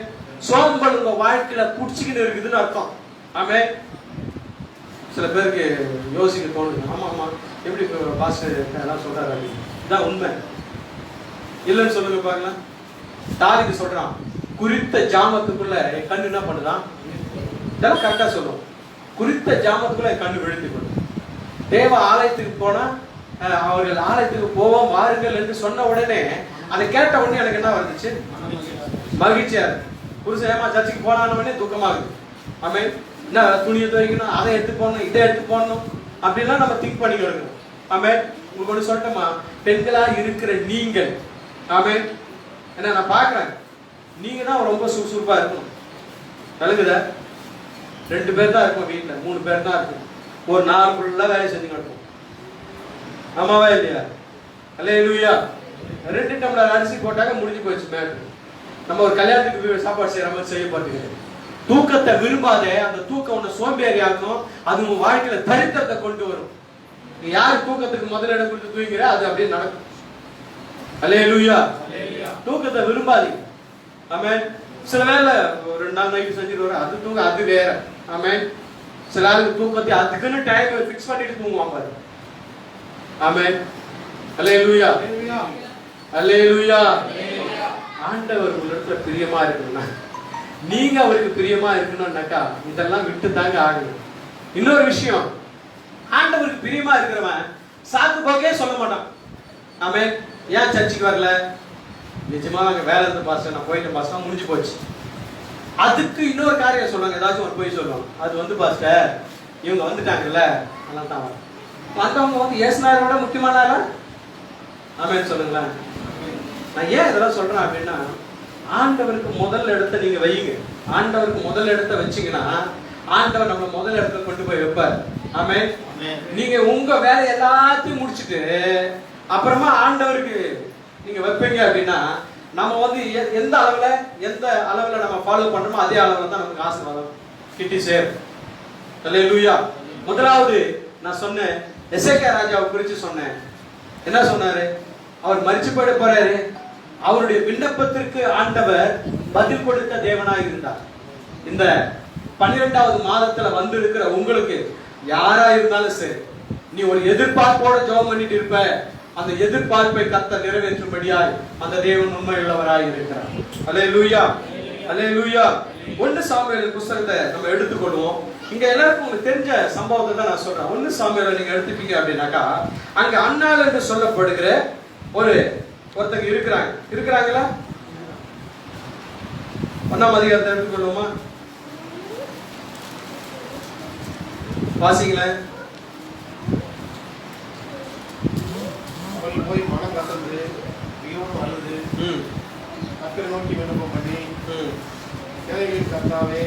சோம்பல் உங்க வாழ்க்கையில குடிச்சுக்கிட்டு இருக்குதுன்னு அர்த்தம். ஆமென். சில பேருக்கு யோசிக்க தோணுது, ஆமா ஆமா எப்படி பாஸ்டர் எல்லாம் சொல்றாரு, இதான் உண்மை இல்லைன்னு சொல்லுங்க பாக்கலாம். தாவீது சொல்றான், குறித்த ஜாமத்துக்குள்ள என் கண்ணு என்ன பண்ணுதான், இதெல்லாம் கரெக்டா சொல்லும். குறித்த ஜாமத்துக்குள்ள என் கண்ணு விழுந்து கொள்ளும். தேவ ஆலயத்துக்கு போனா அவர்கள் ஆலயத்துக்கு போவோம் வாருங்கள் என்று சொன்ன உடனே, அதை கேட்ட உடனே எனக்கு என்ன வந்துச்சு, மகிழ்ச்சியா இருக்கு. புருஷன் ஏமா சர்ச்சுக்கு போனானே துக்கமாகுது. ஆமென். என்ன துணியை துவைக்கணும், அதை எடுத்து போடணும், இதை எடுத்து போடணும் அப்படிலாம் நம்ம திங்க் பண்ணி கிடக்கணும். ஆமென். உங்களுக்கு ஒன்று சொல்லட்டுமா, பெண்களா இருக்கிற நீங்கள், ஆமென், ஏன்னா நான் பார்க்குறேன், நீங்க தான் ரொம்ப சுறுசுறுப்பா இருக்கணும். விளங்குதா? 2 பேர் தான் இருக்கும் வீட்டில், 3 பேர் தான் இருக்கும். ஒரு நாள் ஃபுல்லாக வேலை செஞ்சு கிடக்கும். ஆமாவா இல்லையா? அல்லேலூயா. 2 டம்ளர் அரிசி போட்டாக்க முடிஞ்சு போச்சு மேட்ரு. நம்ம ஒரு கல்யாணத்துக்கு சாப்பாடு செய்யற மாதிரி செய்ய பார்த்துக்கிறேன். தூக்கத்தை விரும்பாதே, அந்த தூக்கம் உன்னை சோம்பேறி ஆகும். அது உங்க வாழ்க்கையில தரித்திரத்தை கொண்டு வரும். நீ யார் தூக்கத்துக்கு முதலிடம் கொடுத்து தூங்குற, அது அப்படியே நடக்கும். அல்லேலூயா. தூக்கத்தை விரும்பாதீங்க. ஆமென். சில வேளை 2 நாள் நைட்டு செஞ்சுட்டு வர, அது தூங்க அது வேற. ஆமென். சில ஆளுக்கு தூக்கத்தை அதுக்குன்னு டைம் ஃபிக்ஸ் பண்ணிட்டு தூங்குவான் பாரு. ஆமென். அல்லேலூயா. அல்லேலூயா. ஆண்டவர் உங்களிடத்துல பிரியமா இருக்கணும்னா, நீங்க அவருக்கு பிரியமா இருக்கணும்னாக்கா இதெல்லாம் விட்டு தாங்க ஆகணும். இன்னொரு விஷயம், ஆண்டவருக்கு பிரியமா இருக்கிறவன் சாக்கு போக்கே சொல்ல மாட்டான். ஆமென். ஏன் சர்ச்சுக்கு வரல, நிஜமா அங்க வேலை இருந்து பாஸ்டர், நான் போயிட்டு பாஸ்டர் முடிஞ்சு போச்சு. அதுக்கு இன்னொரு காரியம் சொல்லுவாங்க, ஏதாச்சும் ஒரு போய் சொல்லுவாங்க. அது பாஸ்டர் இவங்க வந்துட்டாங்கல்ல, அதனால தான் வந்தவங்க ஏசுனாரோட முக்கியமான ஆளா. ஆமென் சொல்லுங்களேன். நான் ஏன் இதெல்லாம் சொல்றேன் அப்படின்னா, ஆண்டவருக்கு முதல் இடத்தை நீங்க வையுங்க. ஆண்டவருக்கு முதல் இடத்தை வச்சீங்கன்னா ஆண்டவர் நம்ம முதல் இடத்துல கொண்டு போய் வைப்பார். ஆமென். நீங்க உங்க வேலை எல்லாத்தையும் முடிச்சுட்டு அப்புறமா ஆண்டவருக்கு நீங்க வைப்பீங்க அப்படின்னா, நம்ம எந்த அளவுல நம்ம ஃபாலோ பண்றோமோ அதே அளவுல தான் நமக்கு ஆசீர்வாதம் கிட்டி சேரும். அல்லேலூயா. முதலாவது நான் சொன்னேன், எசேக்கியா ராஜாவை குறித்து சொன்னேன். என்ன சொன்னாரு, அவர் மரிச்சு போயிட போறாரு. அவருடைய விண்ணப்பத்திற்கு ஆண்டவர் பதில் கொடுத்த தேவனாக இருந்தார். இந்த 12வது மாதத்துல இருக்கிற உங்களுக்கு யாரா இருந்தாலும் சரி, நீ ஒரு எதிர்பார்ப்போட ஜெபம் பண்ணிட்டு இருப்ப, அந்த எதிர்பார்ப்பை கர்த்தர் நிறைவேற்றும்படியாய் அந்த தேவன் உண்மையுள்ளவராய் இருக்கிறார். அல்லேலூயா. அல்லேலூயா. 1 சாமுவேல் புத்தகத்தை நம்ம எடுத்துக்கொள்வோம். இங்க எல்லாருக்கும் உங்களுக்கு தெரிஞ்ச சம்பவத்தை தான் நான் சொல்றேன். 1 சாமுவேல் நீங்க எடுத்துப்பீங்க அப்படின்னாக்கா, அங்க அன்னாள் என்று சொல்லப்படுகிற ஒருத்தங்க இருக்கிறாங்களா? 1ஆம் அதிகாரத்தை எடுத்துக்கொள்வோமா? வாசிங்களேன். போய் மனம் கசந்து மிகவும் அழுது கர்த்தரை நோக்கி விண்ணப்பம் பண்ணி, சேவைகளின் கர்த்தாவே,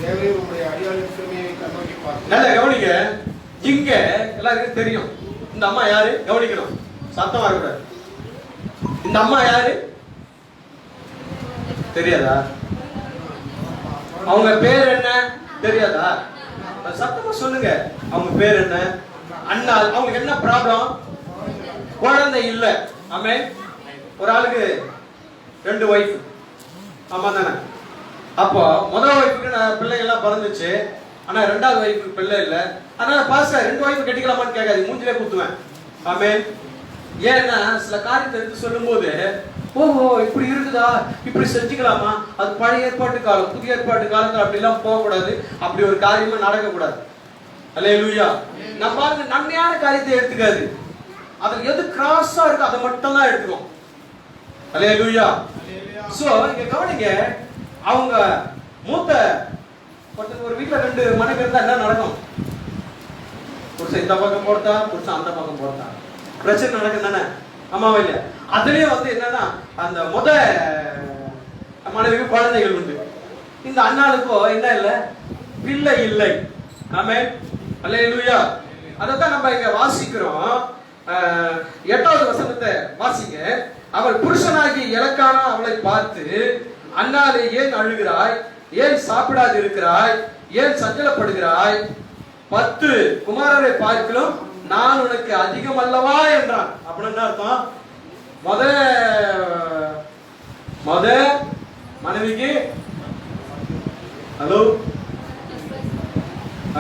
தேவரே உம்முடைய அடியாளின் சிறுமையை கண்ணோக்கி பார்த்து. நல்லா கவனிங்க. இங்க எல்லாருக்கும் தெரியும் இந்த அம்மா யாரு, கவனிக்கணும், சத்தமா இருக்கக்கூடாது. இந்த அம்மா யாரு தெரியாதா? அவங்க பேர் என்ன தெரியாதா? சத்தமா சொல்லுங்க. அவங்க பேர் என்ன? அண்ணாள். அவங்களுக்கு என்ன ப்ராப்ளம்? குழந்தை இல்ல. ஆமென். ஒரு ஆளுக்கு 2 வைஃப். ஆமா தானே? அப்போ முதல் வைஃபுக்கு பிள்ளைங்க எல்லாம் பிறந்துச்சு, ஆனா 2வது வைஃபுக்கு பிள்ளை இல்ல. அதனால பாஸ்டர் 2 வைஃப் கட்டிக்கலாமான்னு கேட்காது, மூஞ்சிலே குத்துவேன். ஆமென். ஏன்னா சில காரியத்தை எடுத்து சொல்லும் போது, ஓஹோ இப்படி இருக்குதா, இப்படி செஞ்சுக்கலாமா, அது பழைய ஏற்பாட்டு காலம், புதிய ஏற்பாட்டு காலத்துல அப்படி எல்லாம் போகக்கூடாது, அப்படி ஒரு காரியமா நடக்கக்கூடாது. அல்லேலூயா. நம்ம பாருங்க, நன்மையான காரியத்தை எடுத்துக்காது, அதுல எது கிராஸா இருக்கு அதை மட்டும் தான் எடுத்துக்கும். அல்லேலூயா. சோ இங்க கவனிங்க, அவங்க மூத்த ஒரு வீட்டுல 2 மனைவி இருந்தா என்ன நடக்கும்? புருஷன் இந்த பக்கம் போறதா, புருஷன் அந்த பக்கம் போறதா, பிரச்சனை நடக்கும் தானே? ஆமாவா இல்லையா? அதுலயும் வந்து என்னன்னா அந்த மனைவிக்கு குழந்தைகள் உண்டு. இந்த அண்ணாளுக்கோ என்ன இல்லை, பிள்ளை இல்லை. ஆமென், அல்லேலூயா. அதைத்தான் நம்ம இங்க வாசிக்கிறோம். 8வது வசனத்தை வாசிங்க. அவள் புருஷனாகி எலக்கானா அவளை பார்த்து, அண்ணாலே ஏன் அழுகிறாய், ஏன் சாப்பிடாது இருக்கிறாய், ஏன் சஞ்சலப்படுகிறாய், 10 குமாரரை பார்க்கலும் நான் உனக்கு அதிகம் அல்லவா என்றான். அப்படின்னு என்ன அர்த்தம்? முத மனைவிக்கு ஹலோ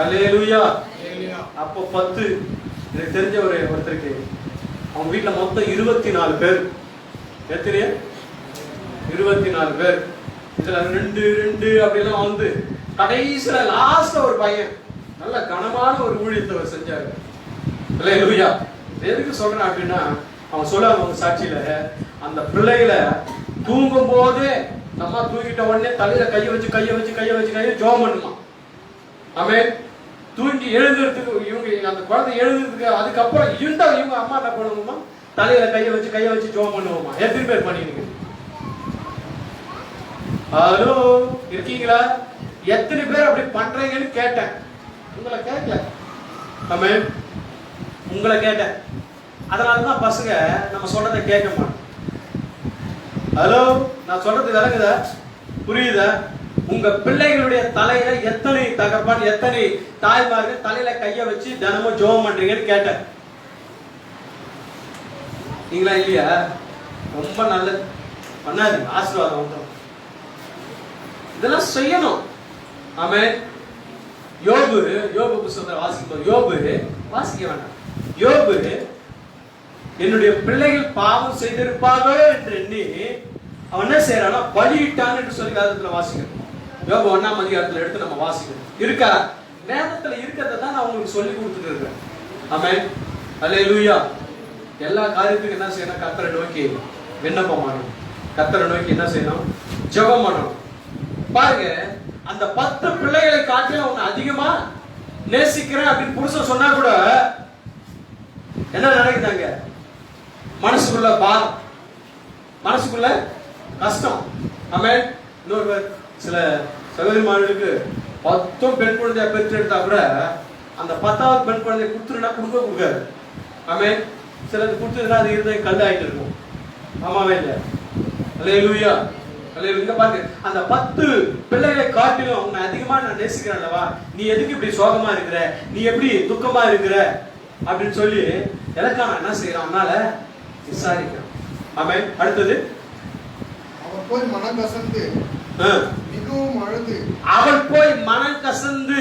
அல்லேலூயா. அப்போ 10 எனக்கு தெரிஞ்ச ஒருத்தருக்கு அவங்க வீட்டுல மொத்தம் 24 பேர். எத்தனை? 24 பேர். இதுல 2 அப்படிலாம் வந்து கடைசியில லாஸ்ட்ல ஒரு பையன் நல்ல கனமான ஒரு ஊழியத்தை செஞ்சாரு. அல்லேலூயா. எதுக்கு சொல்றேன் அப்படின்னா, அவன் சொல்லுவாங்க அவங்க சாட்சியில, அந்த பிள்ளைகளை தூங்கும் போது அம்மா தூங்கிட்ட உடனே தலையில கையை வச்சு ஜெபம் பண்ணுமா. ஆமென். தூங்கி எழுதுறதுக்கு இவங்க அந்த குழந்தை எழுதுறதுக்கு அதுக்கப்புறம் இவங்க அம்மா என்ன பண்ணுவோமா, தலையில கையை வச்சு ஜெபம் பண்ணுவோமா. எத்தனை பேர் பண்ணிருக்கீங்க? ஹலோ, இருக்கீங்களா? எத்தனை பேர் அப்படி பண்றீங்கன்னு கேட்டேன். உங்களை கேட்கல. ஆமென், உங்களை கேட்டேன். அதனாலதான் பசங்க நம்ம சொல்றதை கேட்க மாட்டோம். ஹலோ, நான் சொல்றது விளங்குதா, புரியுதா? உங்க பிள்ளைகளுடைய தலையில எத்தனை தகப்பன், எத்தனை தாய்மார்கள் தலையில கைய வச்சு தினமும் ஜெபம் பண்றீங்கன்னு கேட்டேன். நீங்களா இல்லையா? ரொம்ப நல்லது. பண்ணாது, ஆசீர்வாதம் வந்துடும். இதெல்லாம் செய்யணும். ஆமென். யோபு புத்தகத்தை வாசிக்கும். யோபு வாசிக்க வேண்டாம். யோபு என்னுடைய பிள்ளைகள் பாவம் செய்திருப்பார்களோ என்று எண்ணி அவன் என்ன செய்யறானா, பலியிட்டான் என்று சொல்லி வேதத்துல வாசிக்கணும். யோபு 1ஆம் அதிகாரத்துல எடுத்து நம்ம வாசிக்கணும். இருக்கா? வேதத்துல இருக்கிறத தான் நான் உங்களுக்கு சொல்லி கொடுத்துட்டு இருக்கேன். ஆமென், அல்லேலூயா. எல்லா காரியத்துக்கும் என்ன செய்யணும்? கர்த்தரை நோக்கி விண்ணப்பம் பண்ணணும். கர்த்தரை நோக்கி என்ன செய்யணும்? ஜெபம் பண்ணணும். பாருங்க, அந்த 10 பிள்ளைகளை காட்டிலும் அவனை அதிகமா நேசிக்கிறேன் அப்படின்னு புருஷன் சொன்னா கூட என்ன நடக்குதாங்க? மனசுக்குள்ள பாரம், மனசுக்குள்ள கஷ்டம். ஆமென். இன்னொரு சில சகோதரிமார்களுக்கு 10 பெண் குழந்தைய பெற்றெடுத்தா கூட அந்த 10வது பெண் குழந்தைய கொடுக்காது. ஆமென். சிலது கொடுத்ததுன்னா அது இருந்தது கல் ஆயிட்டு இருக்கும். ஆமாவே இல்லை? அல்லேலூயா. இங்க பாருங்க, அந்த 10 பிள்ளைகளை காட்டிலும் அவங்க அதிகமா நான் நேசிக்கிறேன் அல்லவா, நீ எதுக்கு இப்படி சோகமா இருக்கிற, நீ எப்படி துக்கமா இருக்கிற அப்படின்னு சொல்லி எலக்கானா என்ன செய்யறான்? அதனால விசாரிக்கிறான். ஆமென். அடுத்தது, அவள் போய் மனம் கசந்து மிகவும் அழுது. அவள் போய் மனம் கசந்து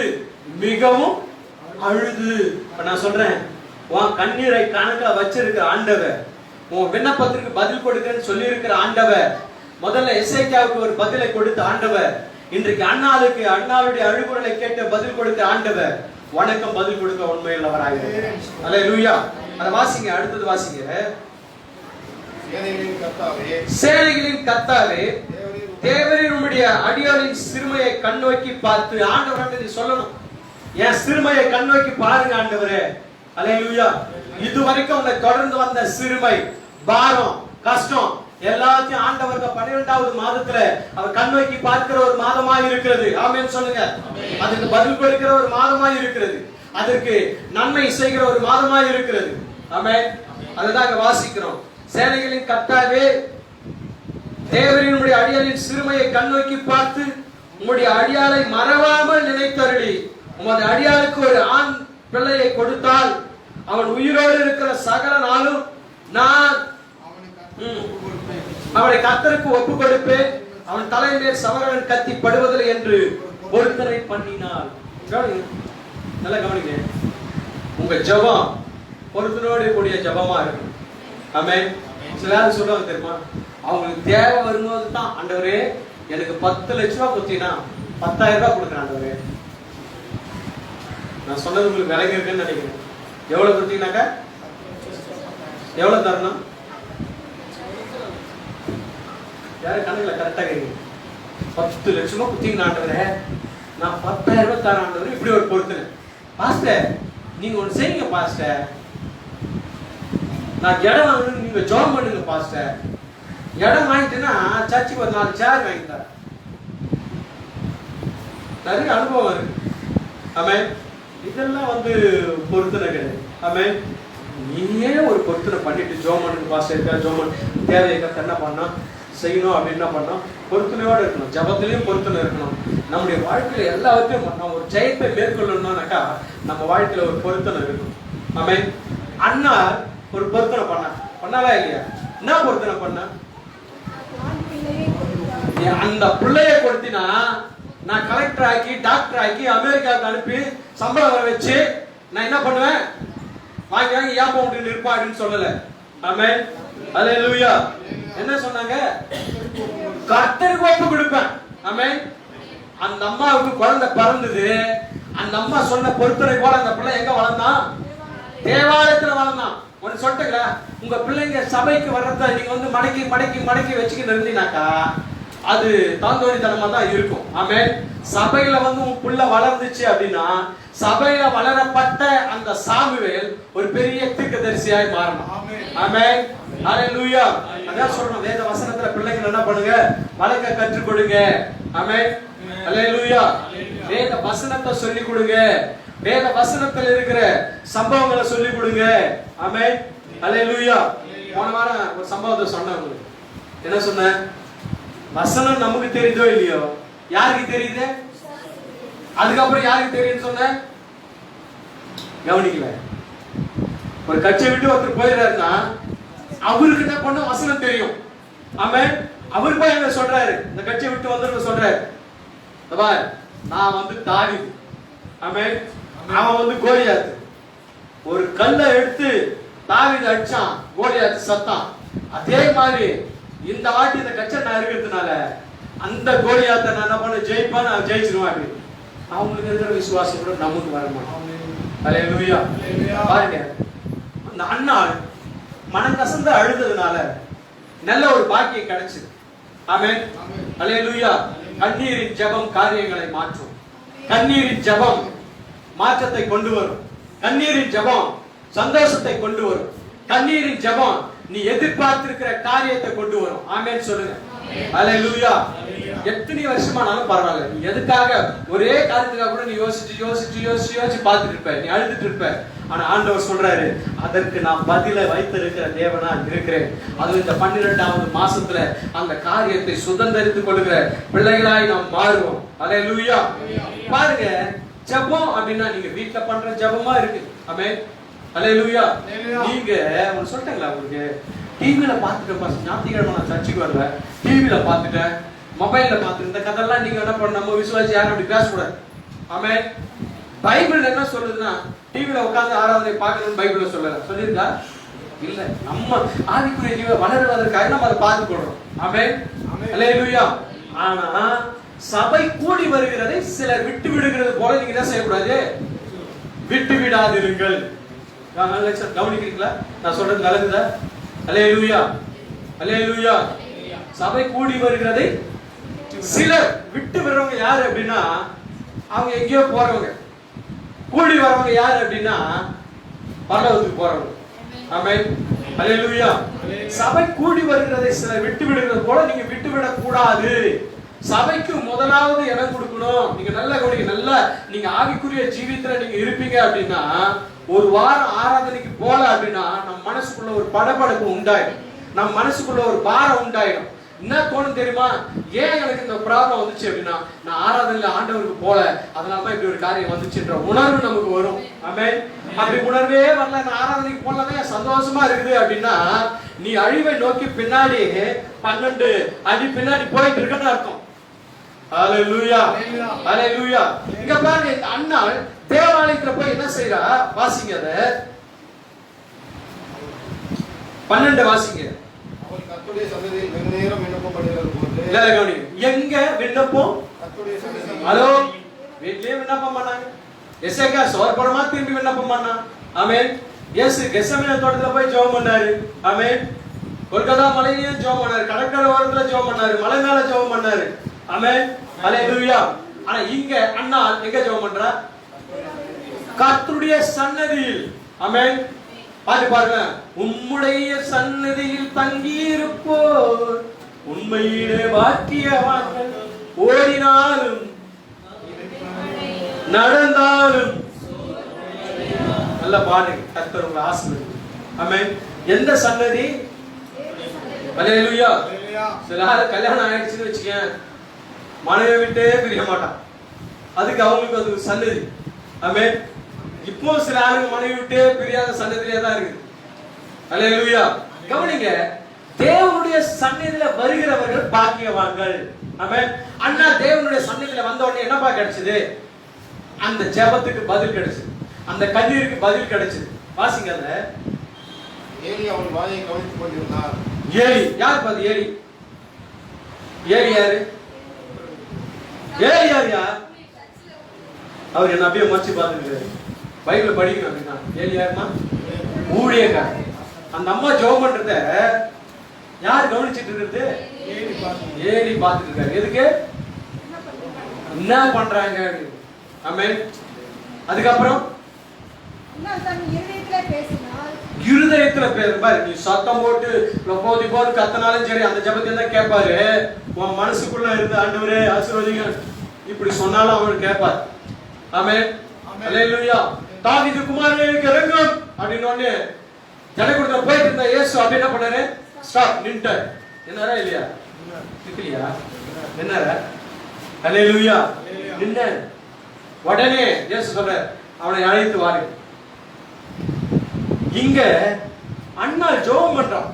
மிகவும் அழுது. நான் சொல்றேன், உன் கண்ணீரை கணக்குல வச்சிருக்கிற ஆண்டவர், உன் விண்ணப்பத்திற்கு பதில் கொடுக்கன்னு சொல்லி இருக்கிற ஆண்டவர், முதல்ல எசேக்கியாவுக்கு ஒரு பதிலை கொடுத்த ஆண்டவர், இன்றைக்கு அண்ணாளுடைய அழுகுரலை கேட்டு பதில் கொடுத்த ஆண்டவர், வணக்கம் பதில் கொடுக்க உண்மையுள்ளவராக. அல்லேலூயா. அத வாசிங்க. அடுத்தது வாசிங்க. சேனைகளின் கர்த்தாவே, தேவரீர் உம்முடைய அடியாரின் சிறுமையை கண்ணோக்கி பார்த்து. ஆண்டவரே சொல்லணும், என் சிறுமையை கண்ணோக்கி பாருங்க ஆண்டவரே. அல்லேலூயா. இதுவரைக்கும் உன்னை தொடர்ந்து வந்த சிறுமை, பாரம், கஷ்டம் எல்லாத்தையும் ஆண்டவர் 12வது மாதத்துல அவர் கண்ணோக்கி பார்க்கிற ஒரு மாதமாய் இருக்கிறது. ஆமென் சொல்லுங்க. அதுக்கு பதில் கொடுக்கிற ஒரு மாதமாய் இருக்கிறது. அதற்கு நன்மை செய்கிற ஒரு மாதமாய் இருக்கிறது. ஆமென். அதுதான் வாசிக்கிறோம். சேனைகளின் கர்த்தாவே, தேவரினுடைய அடியாரின் சிறுமையை கண்ணோக்கி பார்த்து உம்முடைய அடியாரை மறவாமல் நினைத்தருளி உமது அடியாருக்கு ஒரு ஆண் பிள்ளையை கொடுத்தால் அவன் உயிரோடு இருக்கிற சகல நாளும் நான் அவனை கர்த்தருக்கு ஒப்பு கொடுப்பேன், அவன் தலைமையில் சவரன் கத்தி படுவதில்லை என்று பொருத்தனை பண்ணினார். நல்லா கவனிங்க. உங்க ஜெபம் பொருத்தனோடு கூடிய ஜெபமா இருக்கும். ஆமென். சிலர் சொல்லுவாங்க தெரியுமா, அவங்களுக்கு தேவை வரும்போது தான், ஆண்டவரே எனக்கு 10 லட்சம் ரூபாய் கொடுத்தீங்கன்னா 10,000 ரூபாய் கொடுக்குறேன் ஆண்டவரே. நான் சொன்னது உங்களுக்கு விலகி இருக்குன்னு நினைக்கிறேன். எவ்வளவு கொடுத்தீங்கன்னாக்கா எவ்வளவு தரணும்? யாரு கணக்குல கரெக்டா கேட்குறீங்க? 10 லட்சமா குத்திங்க ஆண்டவரே, நான் 10,000 ரூபாய் தரேன் ஆண்டவரே. இப்படி ஒரு பொறுத்தனை. பாஸ்டர் நீங்க ஒண்ணு செய்யுங்க பாஸ்டர், நான் இடம் வாங்கணும், நீங்க ஜாப் பண்ணுங்க பாஸ்டர். இடம் வாங்கிட்டேன்னா சர்ச்சுக்கு ஒரு 4 சேர் வாங்கி தரேன். நிறைய அனுபவம் இருக்கு. ஆமென். இதெல்லாம் பொருத்தனை கிடையாது. ஆமென். நீயே ஒரு பொருத்தனை பண்ணிட்டு ஜாப் பண்ணுங்க பாஸ்டர், இருக்கா ஜாப் பண்ணு, தேவையாக என்ன பண்ணா செய்யணும் அப்படின்னு என்ன பண்ணோம், பொருத்தனையோட இருக்கணும். ஜபத்திலையும் பொருத்தனை இருக்கணும். நம்முடைய வாழ்க்கையில எல்லாத்தையும் நம்ம ஒரு ஜெயத்தை மேற்கொள்ளணும்னாக்கா நம்ம வாழ்க்கையில ஒரு பொருத்தனை இருக்கணும். ஆமென். அண்ணா ஒரு பொருத்தனை பண்ணாலா இல்லையா? என்ன பொருத்தனை பண்ண? அந்த பிள்ளைய கொடுத்தினா நான் கலெக்டர் ஆக்கி டாக்டர் ஆக்கி அமெரிக்காவுக்கு அனுப்பி சம்பளம் வர வச்சு நான் என்ன பண்ணுவேன், வாங்கி வாங்கி ஏப்பம் இருப்பாடுன்னு சொல்லல. ஆமென். அல்லேலூயா. என்ன சொன்னாங்க? கர்த்தருக்கு ஒப்பு கொடுப்பேன். ஆமென். அந்த அம்மாவுக்கு குழந்தை பிறந்தது. அந்த அம்மா சொன்ன பொறுத்தனை போல அந்த பிள்ளை எங்க வளர்ந்தான்? தேவாலயத்துல வளர்ந்தான். ஒன்னு சொல்லிட்டுங்களா, உங்க பிள்ளைங்க சபைக்கு வர்றத நீங்க மடக்கி மடக்கி மடக்கி வச்சுக்கிட்டு இருந்தீங்கன்னாக்கா அது தாந்தோணித்தனமா தான் இருக்கும். ஆமென். சபையில உன் பிள்ளை வளர்ந்துச்சு அப்படின்னா சபையில வளரப்பட்ட அந்த சாமுவேல் ஒரு பெரிய தீர்க்கதரிசியாய் மாறணும். ஆமென். ஹalleluya. அதான் சொல்றோம், வேத வசனத்துல பிள்ளைங்க என்ன பண்ணுங்க, வளர்க்க கற்றுக் கொடுங்க. ஆமென். ஹalleluya. வேத வசனத்தை சொல்லி கொடுங்க. வேத வசனத்துல இருக்கிற சம்பவங்களை சொல்லி கொடுங்க. ஆமென். ஹalleluya. போன வாரம் ஒரு சம்பவத்தை சொன்னேன் உங்களுக்கு. என்ன சொன்னேன்? வசனம் நமக்கு தெரியுதோ இல்லையோ, யாருக்கு தெரியுது? அதுக்கப்புறம் யாருக்கு தெரியும்னு சொன்னேன்? கவனிக்கல. ஒரு கட்சியை விட்டு ஒருத்தர் போயிடுறாருன்னா அவருக்கு என்ன பண்ண வசனம் தெரியும். ஆமென். அவர் போய் என்ன சொல்றாரு, இந்த கட்சியை விட்டு வந்து சொல்றாரு, நான் தாவீது. ஆமென். அவன் கோலியாத். ஒரு கல்லை எடுத்து தாவீது அடிச்சான், கோலியாத் சத்தான். அதே மாதிரி இந்த வாட்டி இந்த கட்சியை நான் இருக்கிறதுனால அந்த கோலியாத்தை நான் என்ன பண்ண ஜெயிப்பான், நான் ஜெயிச்சிருவான். அவங்களுக்கு இருக்கிற விசுவாசம் கூட நமக்கு வரமாட்டோம். அல்லேலூயா. பாருங்க, அந்த அண்ணாள் மனம் கசந்து அழுததுனால நல்ல ஒரு பாக்கியம் கிடைச்சது. ஆமென். அல்லேலூயா. கண்ணீரின் ஜெபம் காரியங்களை மாற்றும். கண்ணீரின் ஜெபம் மாற்றத்தை கொண்டு வரும். கண்ணீரின் ஜெபம் சந்தோஷத்தை கொண்டு வரும். கண்ணீரின் ஜெபம் நீ எதிர்பார்த்திருக்கிற காரியத்தை கொண்டு வரும். ஆமென் சொல்லுங்க. அல்லேலூயா. எத்தனை வருஷமானாலும் பரவாயில்ல, நீ எதுக்காக ஒரே காரியத்துக்காக கூட நீ யோசிச்சு யோசிச்சு யோசிச்சு யோசிச்சு பார்த்துட்டு இருப்ப, நீ அழுதுட்டு இருப்ப. ஆனா ஆண்டவர் சொல்றாரு, அதற்கு நான் பதில வைத்திருக்கிற தேவனா இருக்கிறேன். அது இந்த 12வது மாசத்துல அந்த காரியத்தை சுதந்திரித்துக் கொள்ளுகிற பிள்ளைகளாய் நாம் மாறுவோம். அல்லேலூயா. பாருங்க, ஜெபம் அப்படின்னா நீங்க வீட்டுல பண்ற ஜெபமா இருக்கு. ஆமென். அல்லேலூயா. நீங்க சொல்லிட்டீங்களா, உங்களுக்கு டிவில பாத்துட்டு ஞாயிற்றுக்கிழமை நான் சர்ச்சுக்கு வரல, டிவில பாத்துட்டேன், மொபைல்ல பாத்துட்டு இந்த கதெல்லாம் நீங்க என்ன பண்ண, நம்ம விசுவாசி யாரும் அப்படி பேசக்கூடாது. ஆமென். பைபிள் என்ன சொல்லுதுன்னா, டிவில உட்கார்ந்து ஆராதனை பார்க்கணும்னு பைபிள்ல சொல்லல, சொல்லியிருக்கா? இல்ல. நம்ம ஆவிக்குரிய ஜீவ வளருவதற்காக நம்ம அதை பார்த்து கொள்றோம். ஆமென். அல்லேலூயா. ஆனா சபை கூடி வருகிறதை சிலர் விட்டு விடுகிறது போல நீங்க என்ன செய்யக்கூடாது, விட்டு விடாதிருங்கள். கவனிக்கிறீங்களா? நான் சொல்றது நல்லதுதா? அல்லேலூயா. அல்லேலூயா. சபை கூடி வருகிறதை சிலர் விட்டு வர்றவங்க யாரு அப்படின்னா, அவங்க எங்கேயோ போறவங்க. கூடி வரவங்க யாரு அப்படின்னா, பரலோகத்துக்கு போறவங்க. ஆமென். அல்லேலூயா. சபை கூடி வருகிறதை சிலர் விட்டு விடுகிறது போல நீங்க விட்டு விடக் கூடாது. சபைக்கு முதலாவது இடம் கொடுக்கணும். நீங்க நல்ல கவனிக்க, நல்ல நீங்க ஆவிக்குரிய ஜீவியத்துல நீங்க இருப்பீங்க அப்படின்னா, ஒரு வாரம் ஆராதனைக்கு போல அப்படின்னா நம்ம மனசுக்குள்ள ஒரு படபடப்பு உண்டாயிடும், நம்ம மனசுக்குள்ள ஒரு பாரம் உண்டாயிடும். என்ன தோணும் தெரியுமா? ஏன் எனக்கு இந்த ப்ராப்ளம் வந்துச்சு அப்படின்னா, நான் ஆராதனையில ஆண்டவருக்கு போல, அதனாலதான் இப்படி ஒரு காரியம் வந்துச்சுன்ற உணர்வு நமக்கு வரும். ஆமென். அப்படி உணர்வே வரல, நான் ஆராதனைக்கு போலதான் சந்தோஷமா இருக்குது அப்படின்னா, நீ அழிவை நோக்கி பின்னாடி 12 அடி பின்னாடி போயிட்டு இருக்கன்னு அர்த்தம். ஹalleluya. ஹalleluya. இங்க பாருங்க, இந்த அண்ணாள் தேவாலயத்துல போய் என்ன செய்றா? வாசிங்க அத 12 வாசிங்க. அவள் கர்த்தருடைய சந்நிதியில் வெகு நேரம் விண்ணப்பம் பண்ணுகிறது போது. இல்ல கவனிங்க, எங்க விண்ணப்பம்? கர்த்தருடைய சந்நிதியில். ஹலோ, வீட்லயே விண்ணப்பம் பண்ணாங்க. எசேக்கியா சோர்படமா திரும்பி விண்ணப்பம் பண்ணா. ஆமென். இயேசு கெத்செமனே தோட்டத்துல போய் ஜெபம் பண்ணாரு. ஆமென். கொல்கத்தா மலையிலயும் ஜெபம் பண்ணாரு, கடற்கரை ஓரத்துல ஜெபம் பண்ணாரு, மலை மேல ஜெபம் பண்ணாரு. ஆமென். ஹalleluya. ஆனா இங்க அண்ணா எங்க ஜெபம் பண்றா? கர்த்தருடைய சன்னதியில். ஆமென். பாட்டு பாருங்க. உம்முடைய சன்னதியில் தங்கி இருப்போர் உண்மையிலே பாக்கியவான்கள், ஓடினாலும் நடந்தாலும். நல்ல பாடுங்க. கர்த்தர் உங்களை ஆசீர்வதிப்பார். ஆமென். எந்த சன்னதி? ஹalleluya. சில கல்யாணம் ஆயிடுச்சுன்னு வச்சுக்க, மனைவி விட்டே பிரிய மாட்டான். அதுக்கு அவங்களுக்கு அது சன்னதி. ஆமென். இப்போ சில ஆளுங்க மனைவி விட்டே பிரியாத சன்னதியிலே தான் இருக்கு. ஹalleluya. கவனிங்க, தேவனுடைய சன்னதியில வருகிறவர்கள் பாக்கியவான்கள். ஆமென். அண்ணா தேவனுடைய சன்னதியில வந்த உடனே என்னப்பா கிடைச்சது? அந்த ஜெபத்துக்கு பதில் கிடைச்சது, அந்த கண்ணீருக்கு பதில் கிடைச்சது. வாசிங்க. அத ஏலி அவன் வாயை கவனித்துக் கொண்டிருந்தார். ஏலி யார் பாது? ஏலி யாரு? ஏலி யார்? அவர் என்ன அப்படியே மறைச்சு பார்த்துக்கிறாரு. பைபிள் படிக்கணும் அப்படின்னா ஏலி யாருமா? ஊழியக்காரர். அந்த அம்மா ஜெபம் பண்றத யார் கவனிச்சிட்டு இருக்கிறது? ஏலி பார்த்துட்டு இருக்காரு. எதுக்கு? என்ன பண்றாங்க? ஆமென். அதுக்கப்புறம் இருதயத்துல பாரு, நீ சத்தம் போட்டு லொப்போதி போட்டு கத்தனாலும் சரி, அந்த ஜெபத்தை தான் கேட்பாரு. உன் மனசுக்குள்ள இருந்து ஆண்டவரே ஆசீர்வதிங்க இப்படி சொன்னாலும் அவர் கேட்பார். ஆமென். ஹalleluya. தாவீது குமாரனே இறங்கும் அப்படின உடனே ஜனக்கூட்டத்துல போயிட்டு இருந்த இயேசு அப்படி என்ன பண்ணாரு? ஸ்டாப், நின்னுட்டார். என்னடா இல்லையா? நிக்கலையா? என்னடா? ஹalleluya. நின்ன உடனே இயேசு சொல்றார், அவனை அழைத்து வாரு. இங்க அண்ணா ஜெபம் பண்றான்,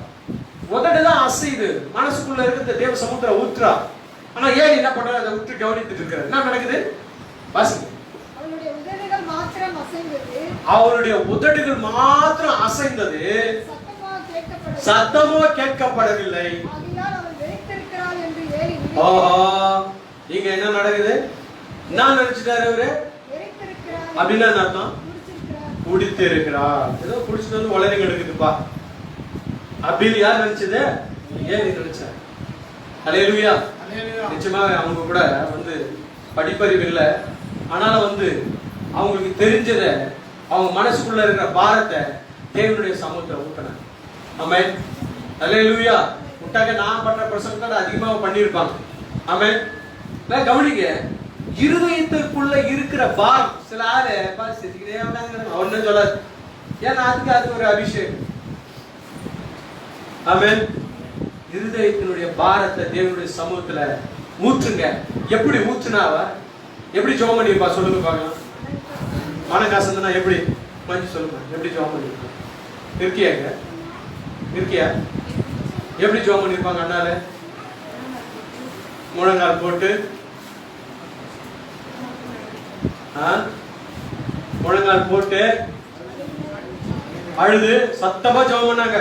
உதடுதான் அசையுது, மனசுக்குள்ள இருக்கிற தேவ சமுத்திரம் ஊத்துறா. ஆனா ஏன் என்ன பண்றாரு? அதை விட்டு கவனித்துட்டு இருக்கிறார். என்ன நடக்குது? வாசிங்க. அவருடைய உதடுகள் மாத்திரம் அசைந்தது, சத்தமோ கேட்கப்படவில்லை. இங்க என்ன நடக்குது? என்ன நினைச்சிட்டாரு அவரு? அப்படின்னா என்ன அர்த்தம்? குடித்து இருக்கிறார். ஏதோ குடிச்சிட்டு வந்து வளரிங்க எடுக்குதுப்பா அப்படின்னு யார் நினைச்சது? ஏன் நினைச்சா? ஹalleluya. நிச்சயமா அவங்க கூட வந்து படிப்பறிவு இல்லை, ஆனாலும் வந்து அவங்களுக்கு தெரிஞ்சத, அவங்க மனசுக்குள்ள இருக்கிற பாரத்தை தேவனுடைய சமூகத்துல ஊட்டினாங்க. ஆமென். ஹalleluya. விட்டாக்க நான் பண்ற பிரசங்கத்தை அதிகமா பண்ணியிருப்பாங்க. ஆமென். கவனிங்க, இருதயத்திற்குள்ள இருக்கிற பாரம். சில ஆளு சிரிக்கிறே ஒன்னும் சொல்லாது, ஏன்னா அதுக்கு ஒரு அபிஷேகம். ஆமென். இருதயத்தினுடைய பாரத்தை தேவனுடைய சமூகத்துல ஊற்றுங்க. எப்படி ஊற்றுனாவா? எப்படி ஜெபம் பண்ணிருப்பா? சொல்லுங்க பார்க்கலாம். மனகாசந்தனா எப்படி கொஞ்சம் சொல்லுங்க. எப்படி ஜெபம் பண்ணிருப்பா? இருக்கியாங்க? இருக்கியா? எப்படி ஜெபம் பண்ணிருப்பாங்க? அண்ணால முழங்கால் போட்டு, முழங்கால் போட்டு அழுது சத்தமா ஜெபம் பண்ணாங்க.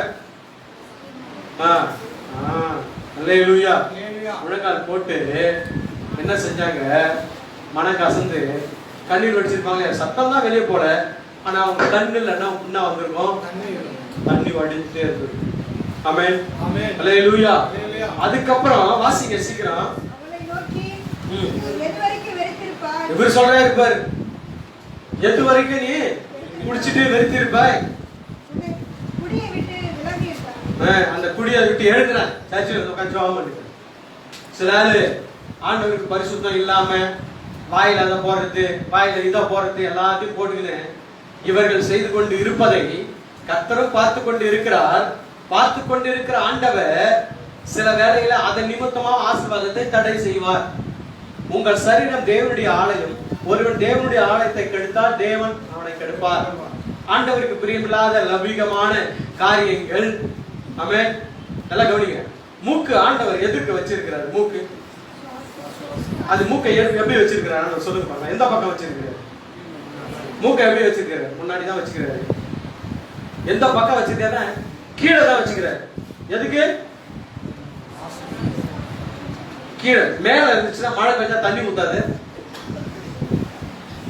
அல்லேலூயா. முழங்கால் போட்டு என்ன செஞ்சாங்க? மனக்கசந்து கண்ணீர் வடிச்சிருப்பாங்க. சத்தம் தான் வெளியே போல, ஆனா அவங்க கண்ணுல என்ன வந்திருக்கும்? தண்ணி வடிச்சுட்டே இருக்கு. ஆமென். அல்லேலூயா. அதுக்கப்புறம் வாசிங்க சீக்கிரம். இவர் சொல்றாரு பாரு, எது வரைக்கும் நீ குடிச்சிட்டு வெறுத்திருப்பாய்? அந்த குடியை விட்டு எழுதுறேன். சர்ச்சில் உட்காந்து ஜெபம் பண்ணுங்க. சில ஆளு ஆண்டவருக்கு பரிசுத்தம் இல்லாம வாயில அதை போடுறது, வாயில இதை போடுறது, எல்லாத்தையும் போட்டுக்கின்னு இவர்கள் செய்து கொண்டு இருப்பதை கர்த்தரும் பார்த்து கொண்டு இருக்கிறார். பார்த்து கொண்டு இருக்கிற ஆண்டவர் சில வேளையில அதன் நிமித்தமா ஆசீர்வாதத்தை தடை செய்வார். உங்கள் சரீரம் தேவனுடைய ஆலயம். ஒருவன் தேவனுடைய ஆலயத்தை கெடுத்தால் தேவன் அவனை கெடுப்பார். ஆண்டவருக்கு பிரியமில்லாத லௌகிகமான காரியங்கள். ஆமென். நல்லா கவனிங்க. மூக்கு ஆண்டவர் எதுக்கு வச்சிருக்கிறார்? மூக்கு, அது மூக்கை எப்படி வச்சிருக்கிறார் சொல்லுங்க பாருங்க. எந்த பக்கம் வச்சிருக்கிறார்? மூக்கை எப்படி வச்சிருக்கிறார்? முன்னாடி தான் வச்சுக்கிறாரு. எந்த பக்கம் வச்சிருக்காரு? கீழே தான் வச்சுக்கிறார். எதுக்கு? கீழே. மேல இருந்துச்சுன்னா மழை பெஞ்சா தண்ணி ஊத்தாது.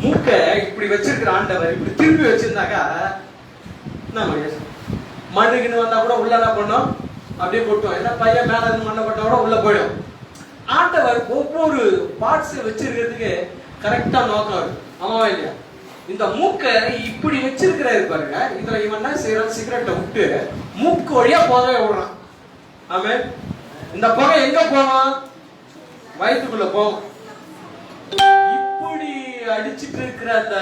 மூக்க இப்படி வச்சிருக்கிற ஆண்டவர் இப்படி திருப்பி வச்சிருந்தாக்கா என்ன மண்ணுக்குன்னு வந்தா கூட உள்ள என்ன பண்ணும்? அப்படியே கொட்டும். என்ன பையன் மேல இருந்து மண்ணை போட்டா கூட உள்ள போயிடும். ஆண்டவர் ஒவ்வொரு பார்ட்ஸ் வச்சிருக்கிறதுக்கு கரெக்டா நோக்கம் இருக்கு. ஆமாவா இல்லையா? இந்த மூக்கை இப்படி வச்சிருக்கிறாரு பாருங்க. இதுல இவன் என்ன செய்யறான்? சிகரெட்டை விட்டு மூக்கு வழியா புகை விடுறான். ஆமென். இந்த புகை எங்க போவான்? வயிற்றுக்குள்ள போவோம். இப்படி அடிச்சிட்டு இருக்கிற அந்த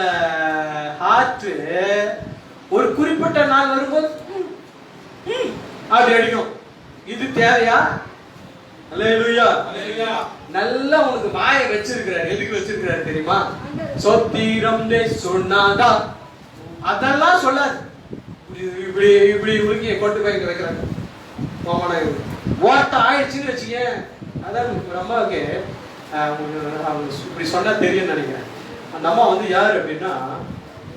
ஹார்ட் ஒரு குறிப்பிட்ட நாள் வரும்போது அப்படி அடிக்கும். இது தேவையா? அல்லேலூயா. நல்லா உனக்கு வாயை வச்சிருக்கிறார். எதுக்கு வச்சிருக்கிறார் தெரியுமா? சொத்திரம் சொன்னாதா அதெல்லாம் சொல்லாது. இப்படி இப்படி உருக்கி கொண்டு போய் இங்க வைக்கிறாங்க. ஓட்ட ஆயிடுச்சுன்னு வச்சுக்க. அதான் அம்மாவுக்கு இப்படி சொன்னா தெரியும் நினைக்கிறேன். அந்த அம்மா வந்து யாரு அப்படின்னா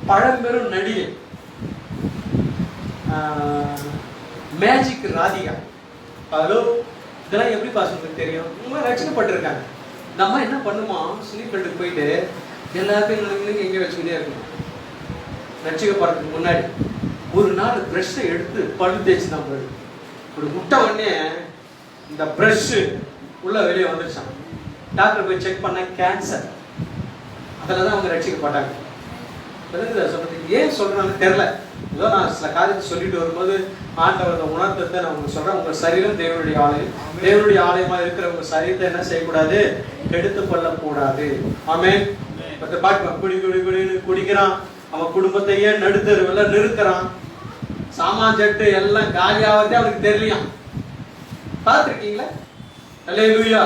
பழம்பெரும் நடிகை மேஜிக் ராதிகா. ஹலோ, இதெல்லாம் எப்படி பாசத்துக்கு தெரியும்? உண்மை ரசிக்கப்பட்டிருக்காங்க. இந்த அம்மா என்ன பண்ணுமா, ஸ்லீப்பருக்கு போயிட்டு எல்லாத்தையும் எங்கே வச்சுக்கிட்டே இருக்கணும். ரசிக்கப்படுறதுக்கு முன்னாடி ஒரு நாள் ப்ரஷ்ஷை எடுத்து பல்லு தேய்ச்சி தான் போயிடும். ஒரு முட்டை உடனே இந்த ப்ரஷ் உள்ள வெளியே வந்துருச்சான். டாக்டர் போய் செக் பண்ண கேன்சர். அதில் தான் அவங்க ரசிக்கப்பட்டாங்க. சொல்றதுக்கு ஏன் சொல்றான்னு தெரியல. ஏதோ நான் சில காரியத்தை சொல்லிட்டு வரும்போது ஆண்டவர் உணர்த்தத்தை நான் உங்களுக்கு சொல்றேன். உங்க சரீரம் தேவனுடைய ஆலயம். தேவனுடைய ஆலயமா இருக்கிற உங்க சரீரத்தை என்ன செய்யக்கூடாது? கெடுத்து கொள்ளக்கூடாது. ஆமென். குடிக்கிறான். அவன் குடும்பத்தையே நடுத்தருவில் நிறுத்துறான். சாமான் ஜட்டு எல்லாம் காலியாவதே அவனுக்கு தெரியலையா? பார்த்துருக்கீங்களா? அல்லேலூயா.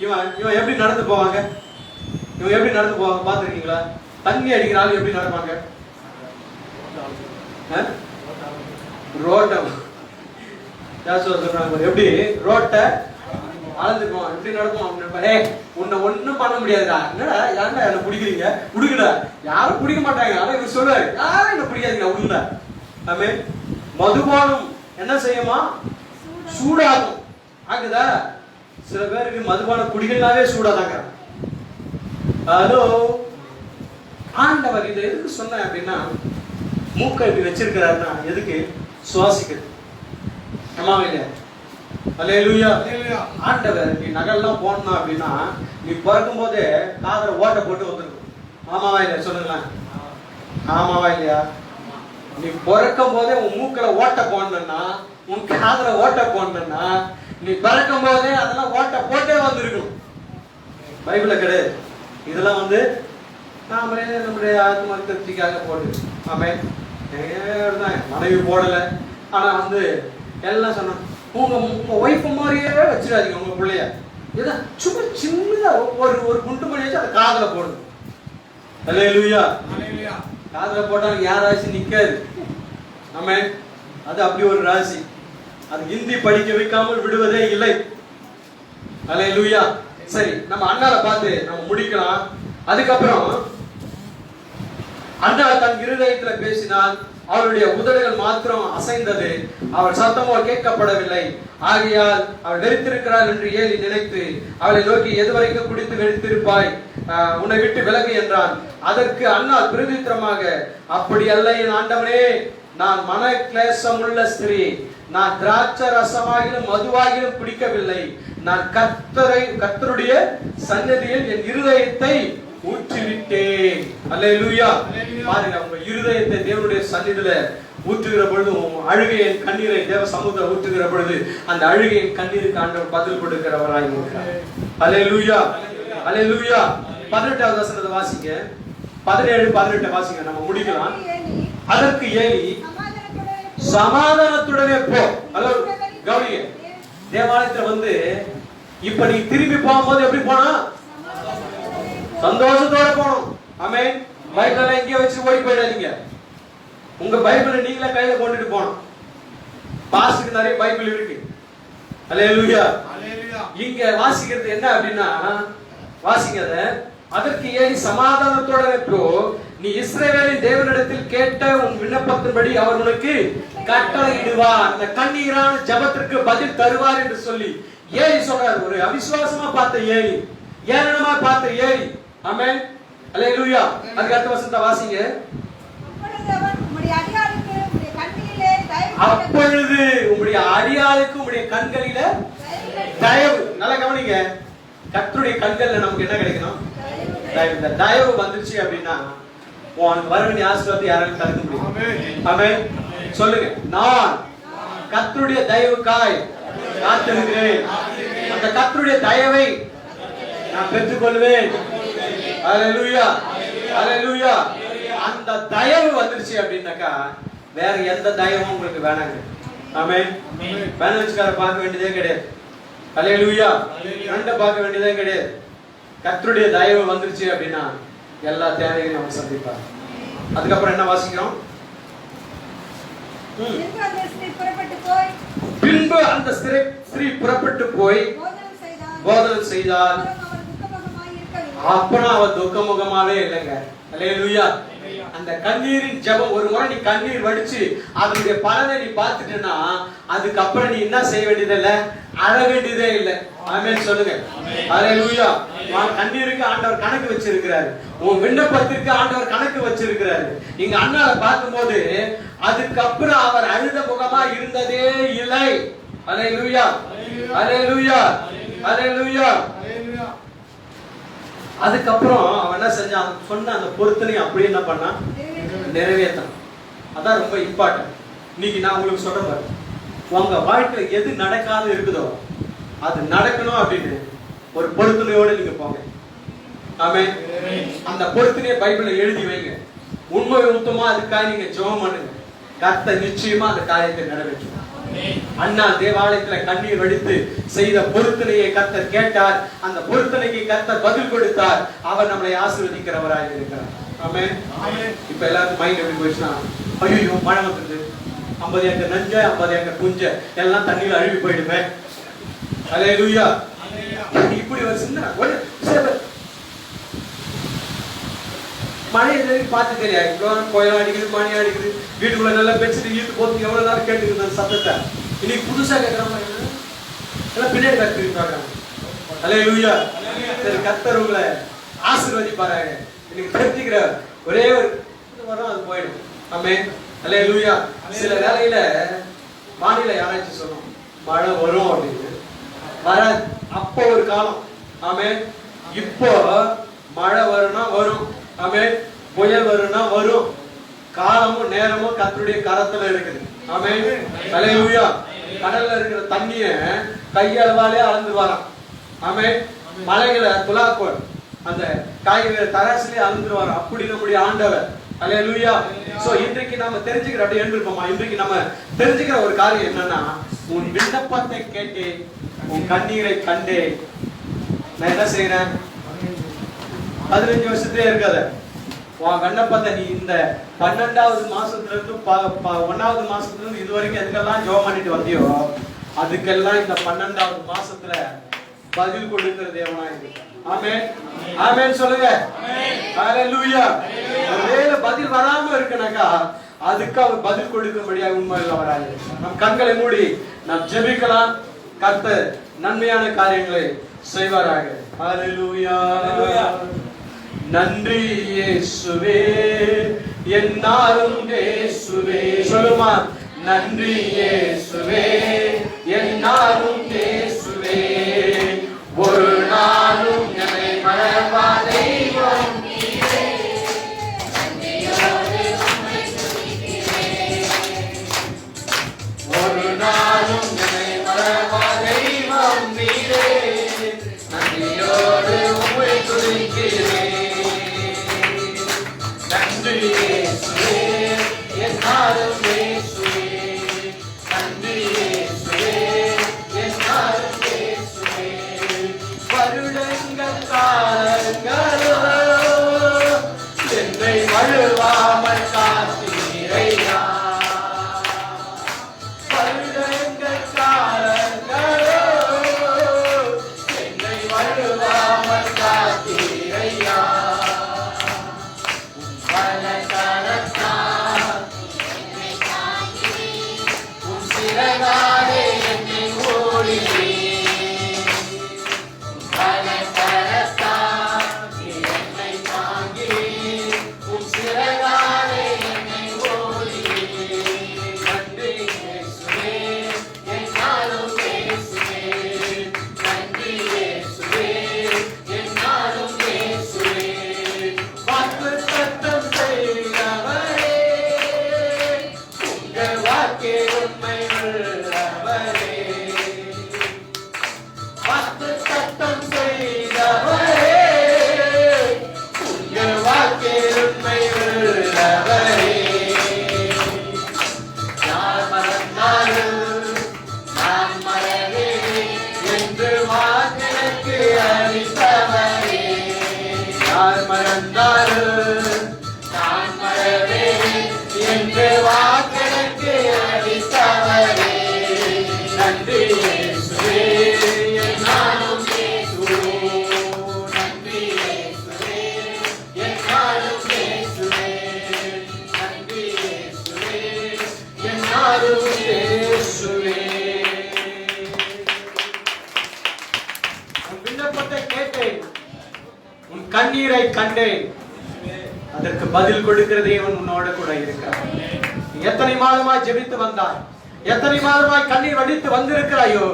இவன் எப்படி நடந்து போவாங்க? இவன் எப்படி நடந்து போவாங்க பார்த்துருக்கீங்களா? தண்ணி அடிக்கிறாலும் எப்படி நடப்பாங்க? ரோட்டை சொல்றாங்க எப்படி ரோட்டை அளந்துக்குவோம். எப்படி நடக்கும்? உன்னை ஒண்ணும் பண்ண முடியாதுடா. என்னடா யாருடா என்ன பிடிக்கிறீங்க? உடுக்குடா. யாரும் பிடிக்க மாட்டாங்க. ஆனா இவர் சொல்லுவாரு, யாரும் என்ன பிடிக்காதீங்க உள்ள. ஆமே. மதுபானம் என்ன செய்யுமா? சூடாகும். ஆகுதா? சில பேருக்கு மதுபான குடிகள்னாவே சூடாதாங்க. ஹலோ, ஆண்டவர் இதை எதுக்கு சொன்ன அப்படின்னா, மூக்கை இப்படி வச்சிருக்கிறாருன்னா எதுக்கு? சுவாசிக்கிறது. ஆமாவா இல்லையா? அல்லேலூயா. ஆண்டவர் நீ நகல்லாம் போனா அப்படின்னா நீ பிறக்கும் போதே காதல ஓட்ட போட்டு வந்துருக்கும். ஆமாவா இல்லையா? சொல்லுங்களேன். ஆமாவா இல்லையா? நீ பிறக்கும் போதே உன் மூக்கல ஓட்ட போனா, உன் காதல ஓட்ட போனா, நீ பிறக்கும் போதே அதெல்லாம் ஓட்ட போட்டே வந்துருக்கும். பைபிள்ல கிடையாது. இதெல்லாம் வந்து நாமளே நம்முடைய ஆத்ம திருப்திக்காக போட்டு. ஆமே. மனைவி போடல. ஆனா வந்து எல்லாம் சொன்னோம், உங்க ஒய்ஃப் மாதிரியே வச்சிடாதீங்க உங்க பிள்ளைய. ஏதோ சும்மா சின்னதா ஒரு குண்டு மணி வச்சு அதை காதல போடுது. அல்லேலூயா. காதல போட்டாலும் யார் ராசி நிக்காது. ஆமே. அது அப்படி ஒரு ராசி. அது ஹிந்தி படிக்க வைக்காமல் விடுவதே இல்லை. அல்லேலூயா. சரி, நம்ம அண்ணாவை பார்த்து நம்ம முடிக்கலாம். அதுக்கப்புறம் அண்ணா தன் இருதயத்துல பேசினால் அவருடைய உதடுகள் மாத்திரம் அசைந்தது, அவர் சத்தமோ கேட்கப்படவில்லை. ஆகையால் அவள் வெறித்திருக்கிறாள் என்று ஏலி நினைத்து அவளை நோக்கி, எதுவரைக்கும் குடித்து வெறித்திருப்பாய்? உன்னை விட்டு விலகு என்றான். அதற்கு அண்ணா பிரதித்திரமாக, அப்படி அல்ல என் ஆண்டவனே, நான் மன கிளேசம் உள்ள ஸ்திரீ. நான் திராட்சை ரசமாகிலும் மதுவாகிலும் குடிக்கவில்லை. நான் கர்த்தருடைய சன்னதியில் என் இருதயத்தை ஊற்றிவிட்டேன். அல்லேலூயா. பாருங்க, உங்க இருதயத்தை தேவனுடைய சந்நிதியில ஊற்றுகிற பொழுது, அழுகையின் கண்ணீரை தேவ சமூகத்தில் ஊற்றுகிற பொழுது, அந்த அழுகையின் கண்ணீருக்கு ஆண்டவர் பதில் கொடுக்கிறவராய் இருக்கிறார். அல்லேலூயா. அல்லேலூயா. 18வது வசனத்தை வாசிங்க. 17, 18 வாசிங்க, நம்ம முடிக்கலாம். அதற்கு ஏலி, சமாதானத்துடனே போ. அல்ல, கவனிங்க, தேவாலயத்துல வந்து இப்ப நீ திரும்பி போகும்போது எப்படி போனா? சந்தோஷத்தோட போகணும். ஆமென். பைபிளை எங்கேயோ வச்சு ஓடி போயிடாதீங்க. உங்க பைபிளை நீங்களே கையில கொண்டுட்டு போகணும். பாஸ்டருக்கு நிறைய பைபிள் இருக்கு. அல்லேலூயா. இங்க வாசிக்கிறது என்ன அப்படின்னா, வாசிக்கிறத, அதற்கு ஏலி சமாதானத்தோட போ, நீ இஸ்ரவேலின் தேவனிடத்தில் கேட்ட உன் விண்ணப்பத்தின்படி அவர் உனக்கு கட்டளையிடுவார். அந்த கண்ணீரான ஜெபத்திற்கு பதில் தருவார் என்று சொல்லி ஏலி சொல்றார். ஒரு அவிசுவாசமா பார்த்த ஏலி, ஏளனமா பார்த்த ஏலி. ஆமென். அல்லேலூயா. அதுக்கு அடுத்த வசனத்தை வாசிங்க. அப்பொழுது உம்முடைய அடியாளுக்கு உம்முடைய கண்களிலே தயவு. நல்லா கவனிங்க. கர்த்தருடைய கண்கள்ல நமக்கு என்ன கிடைக்கணும்? இந்த தயவு வந்துருச்சு அப்படின்னா உனக்கு வர வேண்டிய ஆசீர்வாதத்தை யாராலும் தடுக்க முடியும். ஆமென். சொல்லுங்க, நான் கர்த்தருடைய தயவுக்காய் காத்திருக்கிறேன். அந்த கர்த்தருடைய தயவை நான் பெற்றுக்கொள்வேன். அல்லேலூயா, அல்லேலூயா. அந்த தயவு வந்துருச்சு அப்படின்னாக்கா வேற எந்த தயவும் உங்களுக்கு வேணாங்க. ஆமென். பைனான்ஸ்கார பார்க்க வேண்டியதே கிடையாது. அல்லேலூயா. கண்ட பார்க்க வேண்டியதே கிடையாது. கர்த்தருடைய தயவு வந்துருச்சு அப்படின்னா எல்லா தேவைகளையும் அவன் சந்திப்பார். அதுக்கப்புறம் என்ன வாசிக்கிறோம்? பின்பு அந்த ஸ்திரீ புறப்பட்டு போய் போதனம் செய்தால் அப்புறம் அவ துக்கமுகமாவே இல்லைங்க. அல்லேலூயா. அந்த கண்ணீரின் ஜெபம், ஒரு முறை நீ கண்ணீர் வடிச்சு அதனுடைய பலனை நீ பார்த்துட்டேன்னா அதுக்கப்புறம் நீ என்ன செய்ய வேண்டியதில்ல, அழ வேண்டியதே இல்லை. ஆமென் சொல்லுங்க. அல்லேலூயா. கண்ணீருக்கு ஆண்டவர் கணக்கு வச்சிருக்கிறாரு. உன் விண்ணப்பத்திற்கு ஆண்டவர் கணக்கு வச்சிருக்கிறாரு. இங்க அண்ணால பார்க்கும்போது அதுக்கப்புறம் அவர் அழுத முகமா இருந்ததே இல்லை. அல்லேலூயா, அல்லேலூயா, அல்லேலூயா. அதுக்கப்புறம் அவன் என்ன செஞ்சான்? சொன்ன அந்த பொருத்தனை அப்படியே என்ன பண்ணா? நிறைவேற்றான். அதான் ரொம்ப இம்பார்ட்டன்ட். இன்னைக்கு நான் உங்களுக்கு சொல்றேன் பாரு, உங்க வாழ்க்கையில எது நடக்காது இருக்குதோ அது நடக்கணும் அப்படின்னு ஒரு பொருத்தனையோட நீங்க போங்க. ஆமென். அந்த பொருத்தனையை பைபிள்ல எழுதி வைங்க. உண்மை உத்தமா அதுக்காக நீங்க ஜெபம் பண்ணுங்க. கர்த்தர் நிச்சயமா அந்த காரியத்தை நிறைவேற்றுவார். அண்ணா தேவாலயத்துல கண்ணீர் வடித்து செய்த பொருத்தனையை கர்த்தர் கேட்டார். அந்த பொருத்தனைக்கு கர்த்தர் பதில் கொடுத்தார். அவர் நம்மளை ஆசீர்வதிக்கிறவராக இருக்கிறார். ஆமென். இப்ப எல்லாருக்கும் மைண்ட் எப்படி போயிடுச்சுன்னா, ஐயோ மழை வந்துருது, 50 ஏக்கர் நஞ்ச 50 ஏக்கர் புஞ்ச எல்லாம் தண்ணியில அழுவி போயிடுமே. அல்லேலூயா. இப்படி ஒரு சின்ன மழை எதுவும் பார்த்து தெரியாது. இவ்வளவு கோயிலாம் அடிக்குது, மணி அடிக்குது, வீட்டுக்குள்ள நல்லா பெட்ஷீட் இழுத்து போட்டு எவ்வளவு நேரம் கேட்டுக்கிட்டு சத்தத்தை இன்னைக்கு புதுசா கேட்கிற மாதிரி எல்லாம் பின்னாடி கத்துக்கிட்டு இருக்காங்க. அல்லேலூயா. சரி, கர்த்தர் உங்களை ஆசீர்வதிப்பாராங்க. இன்னைக்கு தெரிஞ்சுக்கிற ஒரே ஒரு வரும், அது போயிடும். ஆமென். அல்லேலூயா. சில வேலையில வானிலை யாராச்சும் சொன்னோம் மழை வரும் அப்படின்னு, வர அப்போ ஒரு காலம். ஆமென். இப்போ மழை வரும்னா வரும். ஆமென். புயல் வரும்னா வரும். காலமும் நேரமும் கர்த்தருடைய கரத்துல இருக்குது. ஆமென். அல்லேலூயா. கடல்ல இருக்கிற தண்ணிய கையளவாலே அளந்து வரான். ஆமென். மலைகளை துலாக்கோல் அந்த காய்கறி தராசிலே அளந்து வரான். அப்படி நம்முடைய ஆண்டவர். அல்லேலூயா. சோ இன்றைக்கு நாம தெரிஞ்சுக்கிற அப்படி எழுந்திருப்போமா? இன்றைக்கு நம்ம தெரிஞ்சுக்கிற ஒரு காரியம் என்னன்னா, உன் விண்ணப்பத்தை கேட்டு உன் கண்ணீரை கண்டு நான் என்ன செய்யறேன்? 15 வருஷத்துலயே இருக்காத உன் விண்ணப்பத்தை நீ இந்த 12வது மாசத்துல இருந்து 1வது மாசத்துல இருந்து இது வரைக்கும் எதுக்கெல்லாம் ஜெபம் பண்ணிட்டு வந்தியோ அதுக்கெல்லாம் இந்த 12வது மாசத்துல பதில் கொடுக்கிற தேவனா இருக்கு. ஆமென். ஆமென் சொல்லுங்க. ஹalleluya. ஒருவேளை பதில் வராம இருக்குனாக்கா அதுக்கு அவர் பதில் கொடுக்கும்படியாக உண்மையில் வராது. நம் கண்களை மூடி நாம் ஜெபிக்கலாம். கர்த்தர் நன்மையான காரியங்களை செய்வாராக. ஹalleluya. நன்றி இயேசுவே, என்னாலும் இயேசுவே. சொல்லுமா, நன்றி இயேசுவே, என்னாலும் இயேசுவே. ஒரு நாளும் என்னை மறவா தெய்வம் நீரே. ஒரு நாளும் என்னை மறவா தெய்வம் நீரே. நன்றியோடு உம்மை துதிக்கிறேன். நன்றி இயேசுவே, என்னாலும் இயேசுவே. நன்றி இயேசுவே, என்னாலும் இயேசுவே. வருடங்கள் காலங்களோ என்னை வழுவாமல் காத்தீரையா. வருடங்கள் காலங்களோ என்னை வழுவாமல் காத்தீரையா. சிறகாலே என்னை ஓடினே. பல தரத்தால் உன் விண்ணப்பத்தை கேட்டேன், உன் கண்ணீரை கண்டேன். அதற்கு பதில் கொடுக்கிற தேவன் உன்னோட கூட இருக்கிறார். எத்தனை மாதமாய் ஜெபித்து வந்தாய், எத்தனை மாதமாய் கண்ணீர் வடித்து வந்திருக்கிறாயோ,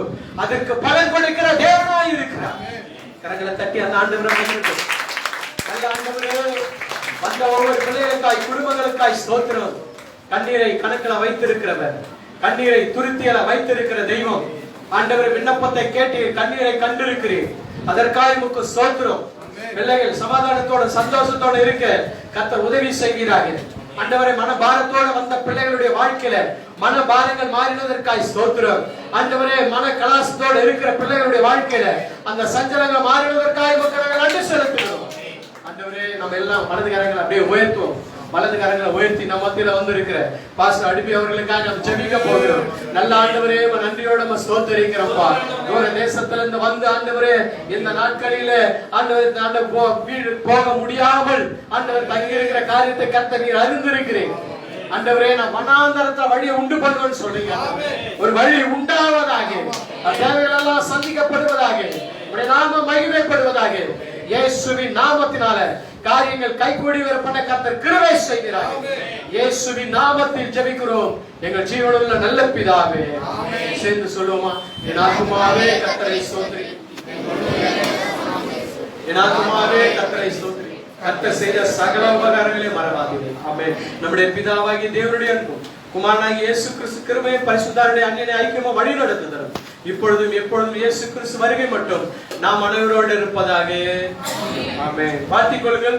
அதற்கு பலன் கொடுக்கிற தேவனாய் இருக்கிறார். கரங்களை தட்டி அந்த ஆண்டவரை நல்ல ஆண்டவரே, வந்த ஒவ்வொரு பிள்ளைகளுக்காய், குடும்பங்களுக்காய் ஸ்தோத்திரம். கண்ணீரை கணக்கில் வைத்திருக்கிறவர், கண்ணீரை துருத்தியில வைத்திருக்கிற தெய்வம். ஆண்டவர் விண்ணப்பத்தை கேட்டு கண்ணீரை கண்டிருக்கிறேன், அதற்காக உமக்கு ஸ்தோத்திரம். பிள்ளைகள் சமாதானத்தோட சந்தோஷத்தோட இருக்க கர்த்தர் உதவி செய்கிறாங்க. ஆண்டவரே, மனபாரத்தோட வந்த பிள்ளைகளுடைய வாழ்க்கையில மனபாரங்கள் மாறினதற்காய் ஸ்தோத்திரம். ஆண்டவரே, மன கலாசத்தோட இருக்கிற பிள்ளைகளுடைய வாழ்க்கையில அந்த சஞ்சலங்கள் மாறினதற்காக மக்கள் நன்றி செலுத்துகிறோம். ஆண்டவரே, நம்ம எல்லாம் வலது கரங்களை அப்படியே உயர்த்துவோம். வலது கரங்களை உயர்த்தி நம்ம மத்தியில வந்து இருக்கிற பாஸ்டர் அடிப்பி அவர்களுக்காக நம்ம ஜெபிக்க போகிறோம். நல்ல ஆண்டவரே, நன்றியோட நம்ம ஸ்தோத்திரிக்கிறோம்ப்பா. தூர தேசத்துல இருந்து வந்து ஆண்டவரே, இந்த நாட்களில ஆண்டவர் வீடு போக முடியாமல் ஆண்டவர் தங்கி இருக்கிற காரியத்தை கர்த்தர் நீர் அறிந்திருக்கிறேன். ஆண்டவரே, நான் வனாந்தரத்துல வழியை உண்டு பண்ணுவேன்னு சொல்றீங்க. ஒரு வழி உண்டாவதாக, தேவைகள் எல்லாம் சந்திக்கப்படுவதாக, உடைய நாமம் மகிமைப்படுவதாக. இயேசுவின் நாமத்தினால காரியங்கள் கைகூடி வர பண்ண கர்த்தர் கிருபை செய்கிறார். இயேசுவின் நாமத்தில் ஜெபிக்கிறோம் எங்கள் ஜீவனுள்ள நல்ல பிதாவே. சேர்ந்து சொல்லுவோமா? என் ஆத்துமாவே கர்த்தரை ஸ்தோத்திரி, என் ஆத்துமாவே கர்த்தரை ஸ்தோத்திரி, கர்த்தர் செய்த சகல உபகாரங்களை மறவாதீர்கள். ஆமென். நம்முடைய பிதாவாகிய தேவனுடைய அன்பும் குமாரனாகிய இயேசு கிறிஸ்து கிருபையும் பரிசுத்தருடைய அன்பினை ஐக்கியமும் வழி நடத்துதலும் இப்பொழுதும் எப்பொழுதும் இயேசு கிறிஸ்து வருகை மட்டும் நாம் அனைவரோடு இருப்பதாக. ஆமென். வாழ்த்திக் கொள்ளுங்கள்.